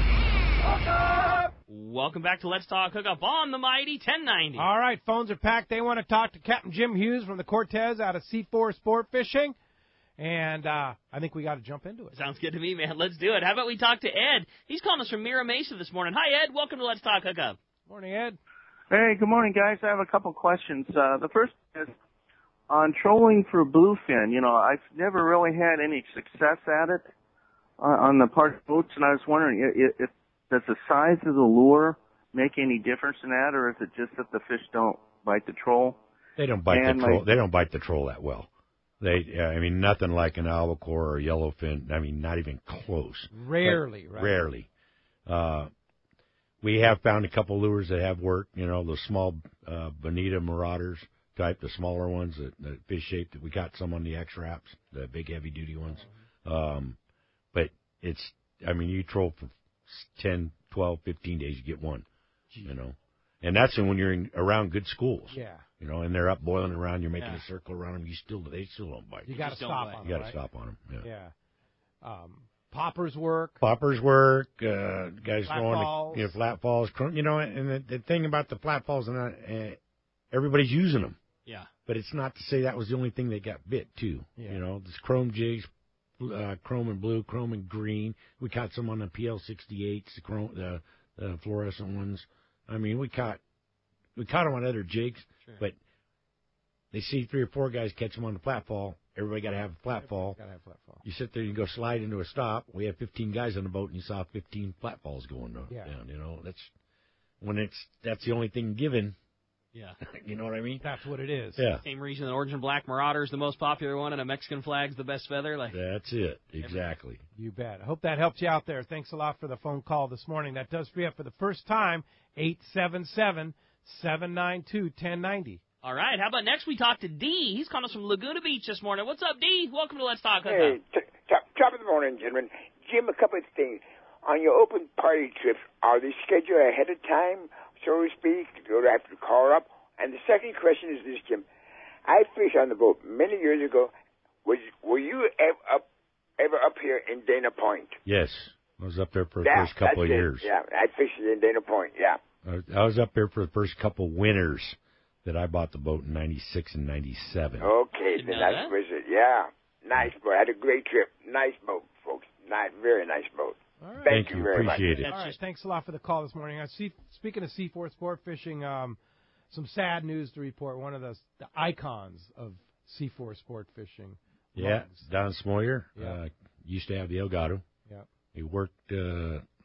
Welcome back to Let's Talk Hookup on the mighty 1090. All right, phones are packed. They want to talk to Captain Jim Hughes from the Cortez out of C4 Sport Fishing. And I think we got to jump into it. Sounds good to me, man. Let's do it. How about we talk to Ed? He's calling us from Mira Mesa this morning. Hi, Ed. Welcome to Let's Talk Hookup. Morning, Ed. Hey, good morning, guys. I have a couple questions. The first is on trolling for bluefin. You know, I've never really had any success at it on the part of boats, and I was wondering if does the size of the lure make any difference in that, or is it just that the fish don't bite the troll? They don't bite the troll. They don't bite the troll that well. I mean, nothing like an albacore or yellowfin. I mean, not even close. Rarely, right? Rarely. We have found a couple lures that have worked. You know, the small Bonita Marauders type, the smaller ones, the fish shaped. We got some on the X-Wraps, the big heavy duty ones. But you troll for 10, 12, 15 days, you get one, you know. And that's when you're around good schools. Yeah. You know, and they're up boiling around, you're making a circle around them, they still don't bite. You got to stop on them. You got to stop on them, Yeah. Poppers work. Guys throwing flat falls. You know, and the thing about the flat falls, everybody's using them. Yeah. But it's not to say that was the only thing they got bit, too. Yeah. You know, this chrome jigs, chrome and blue, chrome and green. We caught some on the PL68s, the fluorescent ones. I mean, we caught them on other jigs, but they see 3 or 4 guys catch them on the flat fall. Everybody got to have a flat fall. You sit there and you go slide into a stop. We have 15 guys on the boat, and you saw 15 flat falls going down. You know, that's the only thing given. Yeah. You know what I mean? That's what it is. Yeah. Same reason that orange and black marauder is the most popular one, and a Mexican flag's the best feather. That's it. Exactly. You bet. I hope that helped you out there. Thanks a lot for the phone call this morning. That does free up for the first time 877-792-1090. All right. How about next we talk to D? He's calling us from Laguna Beach this morning. What's up, D? Welcome to Let's Talk Hookup. Hey, top of the morning, gentlemen. Jim, a couple of things. On your open party trips, are they scheduled ahead of time, so to speak? Do you have to call up? And the second question is this, Jim. I fished on the boat many years ago. Were you ever up here in Dana Point? Yes. I was up there for the first couple of years. Yeah, I fished in Dana Point, yeah. I was up there for the first couple winters that I bought the boat in 96 and 97. Okay, then that's it. Yeah. Nice boat. I had a great trip. Nice boat, folks. Very nice boat. All right. Thank you very Appreciate much. All right, thanks a lot for the call this morning. Speaking of C4 sport fishing, some sad news to report. One of the icons of C4 sport fishing. Yeah, Don Smoyer. Yeah. Used to have the Elgato. Yeah. He worked.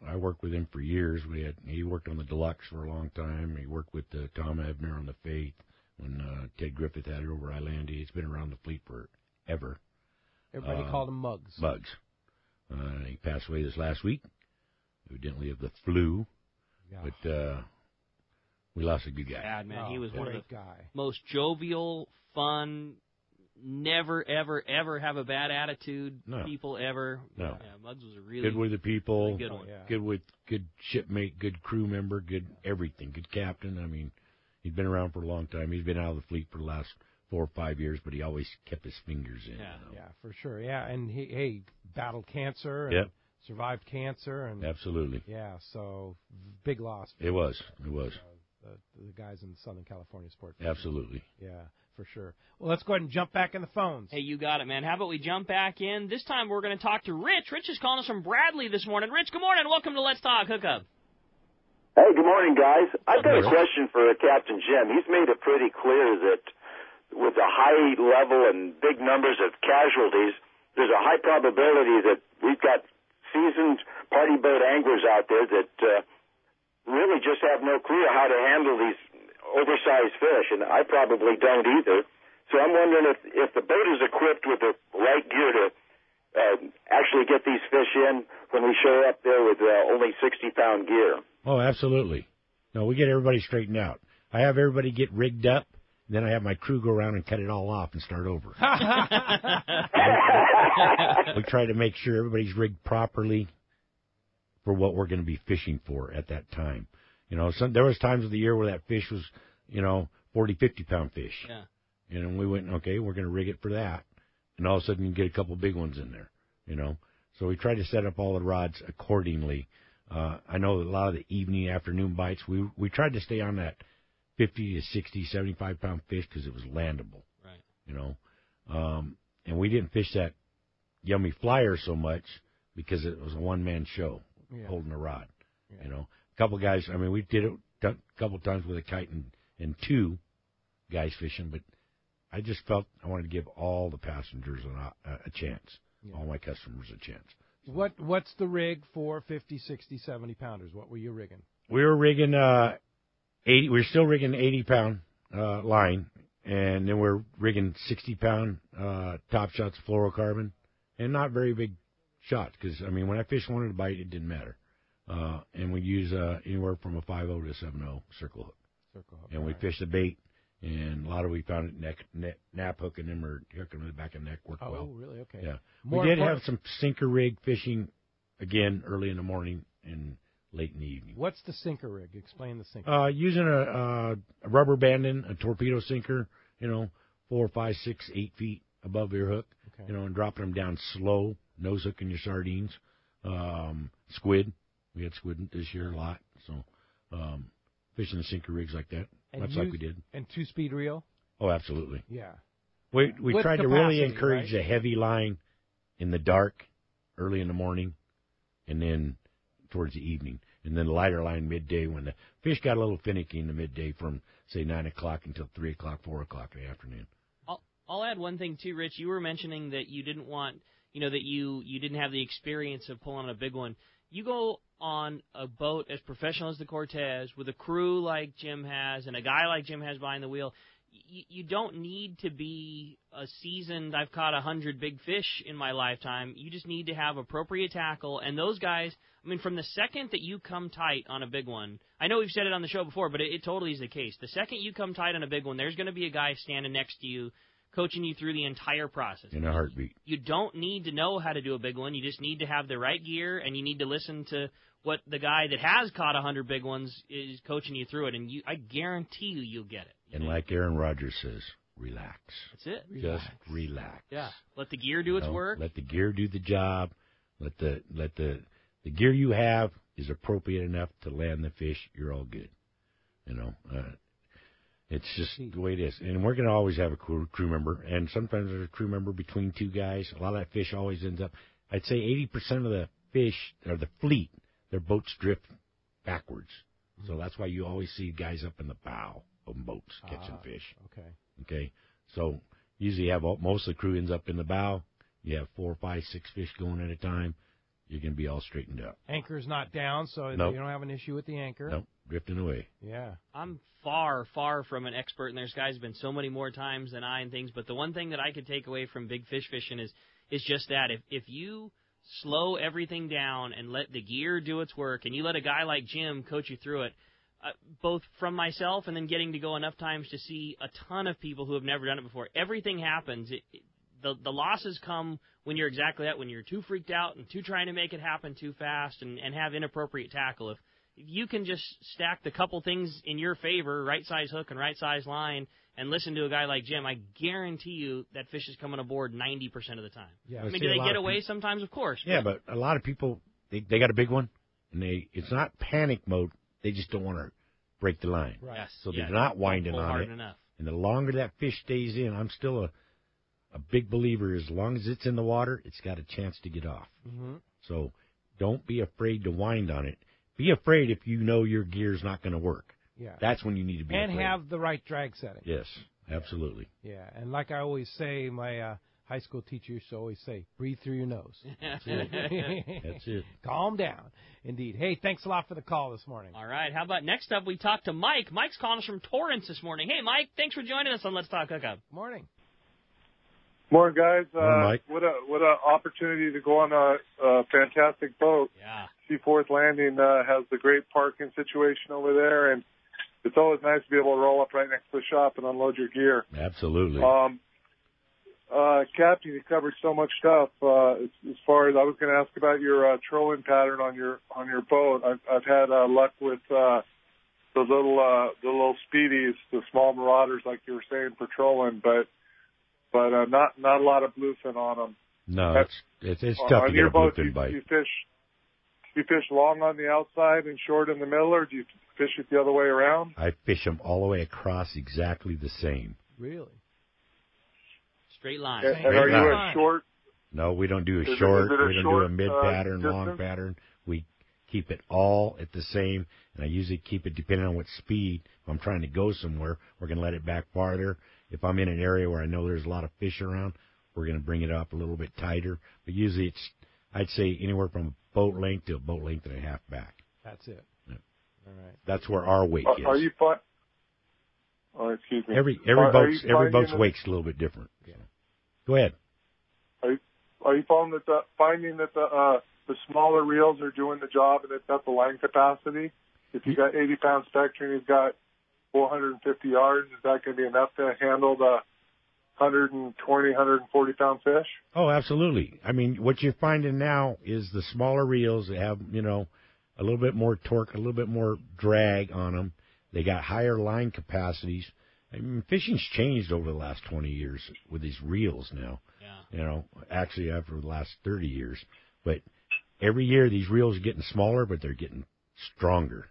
I worked with him for years. He worked on the Deluxe for a long time. He worked with Tom Ebner on the Faith when Ted Griffith had it over Islandia. He's been around the fleet forever. Everybody called him Muggs. Muggs. He passed away this last week, evidently of the flu. Yeah. But we lost a good guy. Bad man. He was one of the guy. most jovial, fun, never, ever, ever have a bad attitude people ever. No. Yeah, Muggs was a really good with the people. Really good one. Good shipmate, good crew member, good everything, good captain. I mean, he's been around for a long time. He's been out of the fleet for the last 4 or 5 years, but he always kept his fingers in. Yeah, yeah, for sure. Yeah, and he battled cancer and survived cancer. And absolutely. Yeah, so big loss. It was. The guys in Southern California sport. Absolutely. Yeah, for sure. Well, let's go ahead and jump back in the phones. Hey, you got it, man. How about we jump back in? This time we're going to talk to Rich. Rich is calling us from Bradley this morning. Rich, good morning. Welcome to Let's Talk Hookup. Hey, good morning, guys. I've got a question for Captain Jim. He's made it pretty clear that with the high level and big numbers of casualties, there's a high probability that we've got seasoned party boat anglers out there that really just have no clue how to handle these oversized fish, and I probably don't either. So I'm wondering if the boat is equipped with the right gear to actually get these fish in when we show up there with only 60-pound gear. Oh, absolutely. No, we get everybody straightened out. I have everybody get rigged up, and then I have my crew go around and cut it all off and start over. We try to make sure everybody's rigged properly for what we're going to be fishing for at that time. You know, there was times of the year where that fish was, 40, 50-pound fish. Yeah. And we went, okay, we're going to rig it for that. And all of a sudden you get a couple big ones in there, So we try to set up all the rods accordingly. I know a lot of the evening, afternoon bites, we tried to stay on that 50 to 60, 75-pound fish because it was landable. Right. And we didn't fish that yummy flyer so much because it was a one-man show holding a rod. Yeah. A couple guys, we did it a couple times with a kite and 2 guys fishing, but I just felt I wanted to give all the passengers a chance, all my customers a chance. What's the rig for 50, 60, 70-pounders? What were you rigging? We were rigging 80. We're still rigging 80-pound line, and then we're rigging 60-pound top shots fluorocarbon, and not very big shots because when I fished wanted to bite, it didn't matter. And we use anywhere from a 5.0 to a 7.0 circle hook. And we fish the bait, and a lot of we found it nap hooking them or hooking them in the back of the neck worked well. Oh, really? Okay. Yeah. We did have some sinker rig fishing again, early in the morning and late in the evening. What's the sinker rig? Explain the sinker. Using a rubber banding, a torpedo sinker, 4, 5, 6, 8 feet above your hook, and dropping them down slow, nose hooking your sardines. Squid. We had squid this year a lot, so fishing the sinker rigs like that. That's like we did. And 2-speed reel? Oh, absolutely. Yeah. We tried to really encourage right? a heavy line in the dark, early in the morning, and then towards the evening. And then lighter line midday when the fish got a little finicky in the midday from, say, 9 o'clock until 3 o'clock, 4 o'clock in the afternoon. I'll add one thing, too, Rich. You were mentioning that you didn't want, that you didn't have the experience of pulling on a big one. You go on a boat as professional as the Cortez with a crew like Jim has and a guy like Jim has behind the wheel. You don't need to be a seasoned, I've caught 100 big fish in my lifetime. You just need to have appropriate tackle. And those guys, from the second that you come tight on a big one, I know we've said it on the show before, but it totally is the case. The second you come tight on a big one, there's going to be a guy standing next to you, coaching you through the entire process. In a heartbeat. You don't need to know how to do a big one. You just need to have the right gear, and you need to listen to what the guy that has caught 100 big ones is coaching you through it. And I guarantee you'll get it. And like Aaron Rodgers says, relax. That's it. Just relax. Yeah. Let the gear do its work. Let the gear do the job. Let the gear you have is appropriate enough to land the fish. You're all good. It's just the way it is. And we're going to always have a crew member. And sometimes there's a crew member between two guys. A lot of that fish always ends up, I'd say 80% of the fish, or the fleet, their boats drift backwards. So that's why you always see guys up in the bow of boats catching fish. Okay. So usually you have most of the crew ends up in the bow. You have 4, 5, 6 fish going at a time. You're going to be all straightened up. Anchor's not down, so you don't have an issue with the anchor. Nope, drifting away. Yeah. I'm far, far from an expert, and there's guys been so many more times than I and things, but the one thing that I could take away from big fish fishing is just that. If you slow everything down and let the gear do its work, and you let a guy like Jim coach you through it, both from myself and then getting to go enough times to see a ton of people who have never done it before, everything happens. The losses come when you're exactly that, when you're too freaked out and too trying to make it happen too fast and have inappropriate tackle. If you can just stack the couple things in your favor, right size hook and right size line, and listen to a guy like Jim, I guarantee you that fish is coming aboard 90% of the time. Yeah, do they get away sometimes? Of course. Yeah, but a lot of people, they got a big one, and it's not panic mode. They just don't want to break the line. Right. Yes. So they're not winding pull on hard it. enough. And the longer that fish stays in, I'm still a big believer, as long as it's in the water, it's got a chance to get off. Mm-hmm. So don't be afraid to wind on it. Be afraid if you know your gear's not going to work. Yeah. That's when you need to be and afraid. have the right drag setting. Yes, absolutely. Yeah, and like I always say, my high school teacher used to always say, breathe through your nose. That's it. That's it. Calm down. Indeed. Hey, thanks a lot for the call this morning. All right, how about next up we talk to Mike. Mike's calling us from Torrance this morning. Hey, Mike, thanks for joining us on Let's Talk Hookup. Morning. Morning, guys. Morning, Mike. What a opportunity to go on a fantastic boat. Yeah. Seaforth Landing has the great parking situation over there, and it's always nice to be able to roll up right next to the shop and unload your gear. Absolutely. Captain, you covered so much stuff. As far as I was going to ask about your trolling pattern on your boat, I've had luck with the little speedies, the small marauders, like you were saying, for trolling, but not a lot of bluefin on them. No, it's tough to get a bluefin bite. Do you fish long on the outside and short in the middle, or do you fish it the other way around? I fish them all the way across exactly the same. Really? Straight line. And are you a short? No, we don't do a Is short. it a We don't short, do a mid pattern, distance? long pattern. We keep it all at the same, and I usually keep it depending on what speed. If I'm trying to go somewhere, we're going to let it back farther. If I'm in an area where I know there's a lot of fish around, we're going to bring it up a little bit tighter. But usually it's, I'd say, anywhere from a boat length to a boat length and a half back. That's it. Yeah. All right. That's where our wake is. Are you excuse me. Every boat's wake's a little bit different. Yeah. Go ahead. Are you finding that the smaller reels are doing the job and it's at the line capacity? If you got 80-pound spectrum, you've got 450 yards. Is that going to be enough to handle 120, 140-pound fish? Oh, absolutely. I mean, what you're finding now is the smaller reels that have, a little bit more torque, a little bit more drag on them. They got higher line capacities. I mean, fishing's changed over the last 20 years with these reels now. Yeah. Actually after the last 30 years. But every year these reels are getting smaller, but they're getting stronger.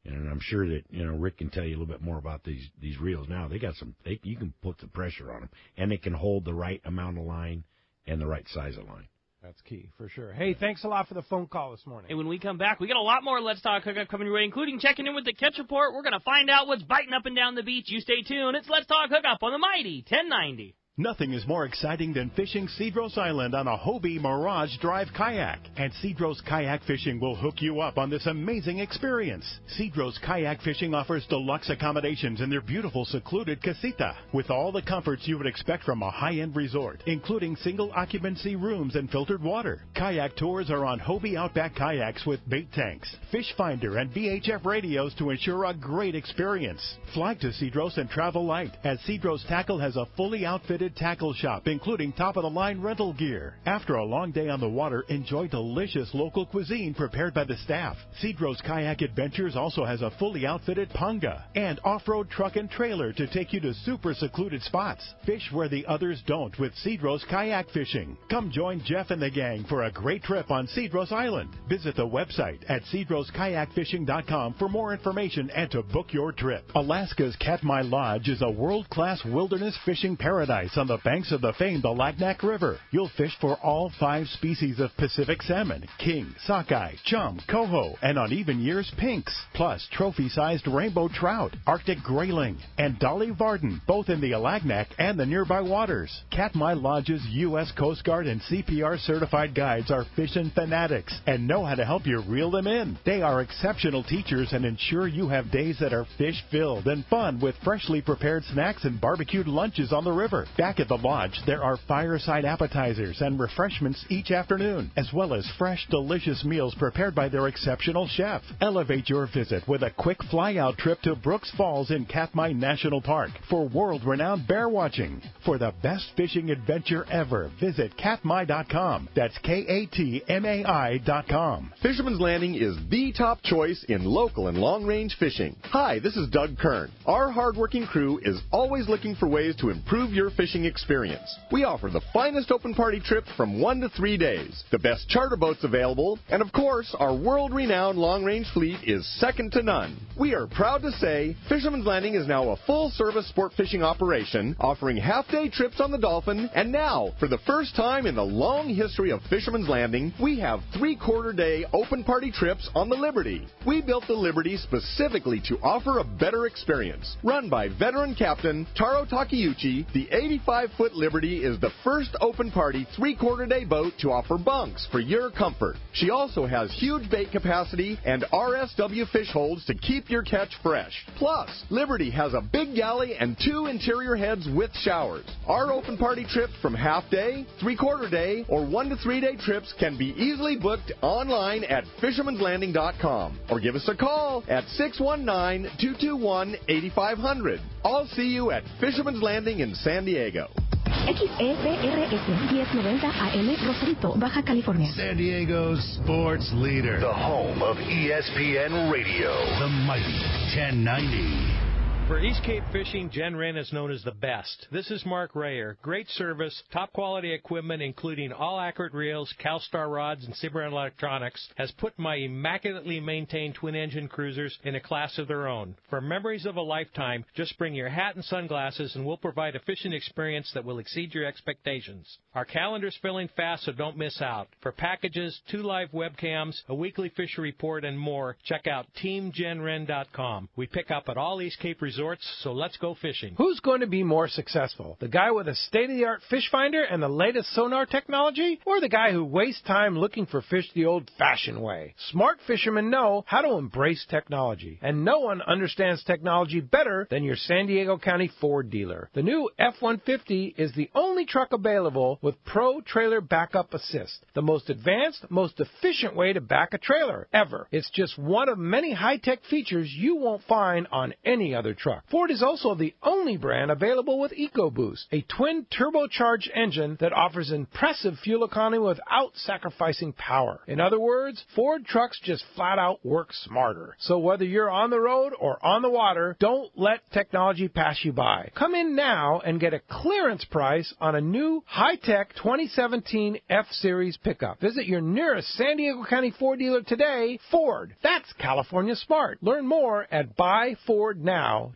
And I'm sure that, Rick can tell you a little bit more about these reels now. They got you can put the pressure on them, and they can hold the right amount of line and the right size of line. That's key, for sure. Hey, thanks a lot for the phone call this morning. Hey, when we come back, we got a lot more Let's Talk Hookup coming your way, including checking in with the Catch Report. We're going to find out what's biting up and down the beach. You stay tuned. It's Let's Talk Hookup on the Mighty 1090. Nothing is more exciting than fishing Cedros Island on a Hobie Mirage Drive kayak. And Cedros Kayak Fishing will hook you up on this amazing experience. Cedros Kayak Fishing offers deluxe accommodations in their beautiful secluded casita with all the comforts you would expect from a high-end resort, including single occupancy rooms and filtered water. Kayak tours are on Hobie Outback kayaks with bait tanks, fish finder, and VHF radios to ensure a great experience. Fly to Cedros and travel light, as Cedros Tackle has a fully outfitted tackle shop, including top-of-the-line rental gear. After a long day on the water, enjoy delicious local cuisine prepared by the staff. Cedros Kayak Adventures also has a fully outfitted panga and off-road truck and trailer to take you to super secluded spots. Fish where the others don't with Cedros Kayak Fishing. Come join Jeff and the gang for a great trip on Cedros Island. Visit the website at cedroskayakfishing.com for more information and to book your trip. Alaska's Katmai Lodge is a world-class wilderness fishing paradise on the banks of the famed Alagnak River. You'll fish for all 5 species of Pacific salmon, king, sockeye, chum, coho, and on even years, pinks, plus trophy-sized rainbow trout, Arctic grayling, and Dolly Varden, both in the Alagnak and the nearby waters. Katmai Lodge's U.S. Coast Guard and CPR certified guides are fishing fanatics and know how to help you reel them in. They are exceptional teachers and ensure you have days that are fish-filled and fun with freshly prepared snacks and barbecued lunches on the river. Back at the lodge, there are fireside appetizers and refreshments each afternoon, as well as fresh, delicious meals prepared by their exceptional chef. Elevate your visit with a quick fly-out trip to Brooks Falls in Katmai National Park for world-renowned bear watching. For the best fishing adventure ever, visit katmai.com. That's KATMAI.com. Fisherman's Landing is the top choice in local and long-range fishing. Hi, this is Doug Kern. Our hardworking crew is always looking for ways to improve your fishing experience. We offer the finest open party trips from 1 to 3 days, the best charter boats available, and of course, our world-renowned long-range fleet is second to none. We are proud to say Fisherman's Landing is now a full-service sport fishing operation, offering half-day trips on the Dolphin, and now, for the first time in the long history of Fisherman's Landing, we have 3/4-day open party trips on the Liberty. We built the Liberty specifically to offer a better experience. Run by veteran captain Taro Takeuchi, the 85-foot Liberty is the first open party 3/4-day boat to offer bunks for your comfort. She also has huge bait capacity and RSW fish holds to keep your catch fresh. Plus, Liberty has a big galley and 2 interior heads with showers. Our open party trips from half-day, 3/4-day, or 1 to 3 day trips can be easily booked online at fishermanslanding.com or give us a call at 619-221-8500. I'll see you at Fisherman's Landing in San Diego. XEPRS 1090 AM Rosarito, Baja California. San Diego's sports leader. The home of ESPN Radio. The Mighty 1090. For East Cape Fishing, Jen Wren is known as the best. This is Mark Rayer. Great service, top quality equipment, including all accurate reels, CalStar rods, and Cimarron electronics, has put my immaculately maintained twin-engine cruisers in a class of their own. For memories of a lifetime, just bring your hat and sunglasses, and we'll provide a fishing experience that will exceed your expectations. Our calendar's filling fast, so don't miss out. For packages, 2 live webcams, a weekly fishery report, and more, check out TeamJenWren.com. We pick up at all East Cape resorts, so let's go fishing. Who's going to be more successful? The guy with a state-of-the-art fish finder and the latest sonar technology? Or the guy who wastes time looking for fish the old-fashioned way? Smart fishermen know how to embrace technology, and no one understands technology better than your San Diego County Ford dealer. The new F-150 is the only truck available with Pro Trailer Backup Assist, the most advanced, most efficient way to back a trailer ever. It's just one of many high-tech features you won't find on any other truck. truck. Ford is also the only brand available with EcoBoost, a twin turbocharged engine that offers impressive fuel economy without sacrificing power. In other words, Ford trucks just flat out work smarter. So whether you're on the road or on the water, don't let technology pass you by. Come in now and get a clearance price on a new high-tech 2017 F-Series pickup. Visit your nearest San Diego County Ford dealer today. Ford, that's California smart. Learn more at buyfordnow.com.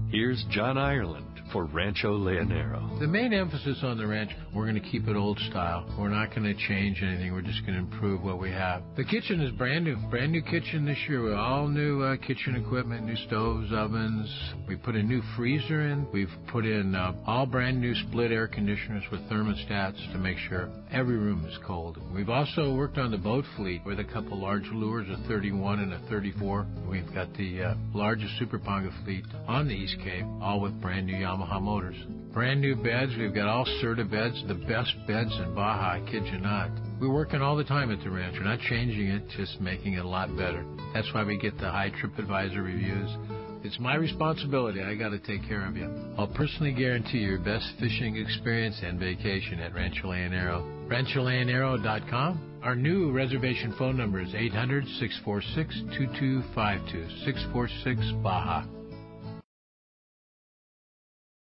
Here's John Ireland for Rancho Leonero. The main emphasis on the ranch, we're going to keep it old style. We're not going to change anything. We're just going to improve what we have. The kitchen is brand new kitchen this year with all new kitchen equipment, new stoves, ovens. We put a new freezer in. We've put in all brand new split air conditioners with thermostats to make sure every room is cold. We've also worked on the boat fleet with a couple large lures, a 31 and a 34. We've got the largest Super Ponga fleet on the East Cape, all with brand new Yamaha motors. Brand new beds. We've got all Serta beds, the best beds in Baja, I kid you not. We're working all the time at the ranch. We're not changing it, just making it a lot better. That's why we get the high TripAdvisor reviews. It's my responsibility. I got to take care of you. I'll personally guarantee your best fishing experience and vacation at Rancho Leonero. RanchoLeonero.com. Our new reservation phone number is 800-646-2252, 646 Baja.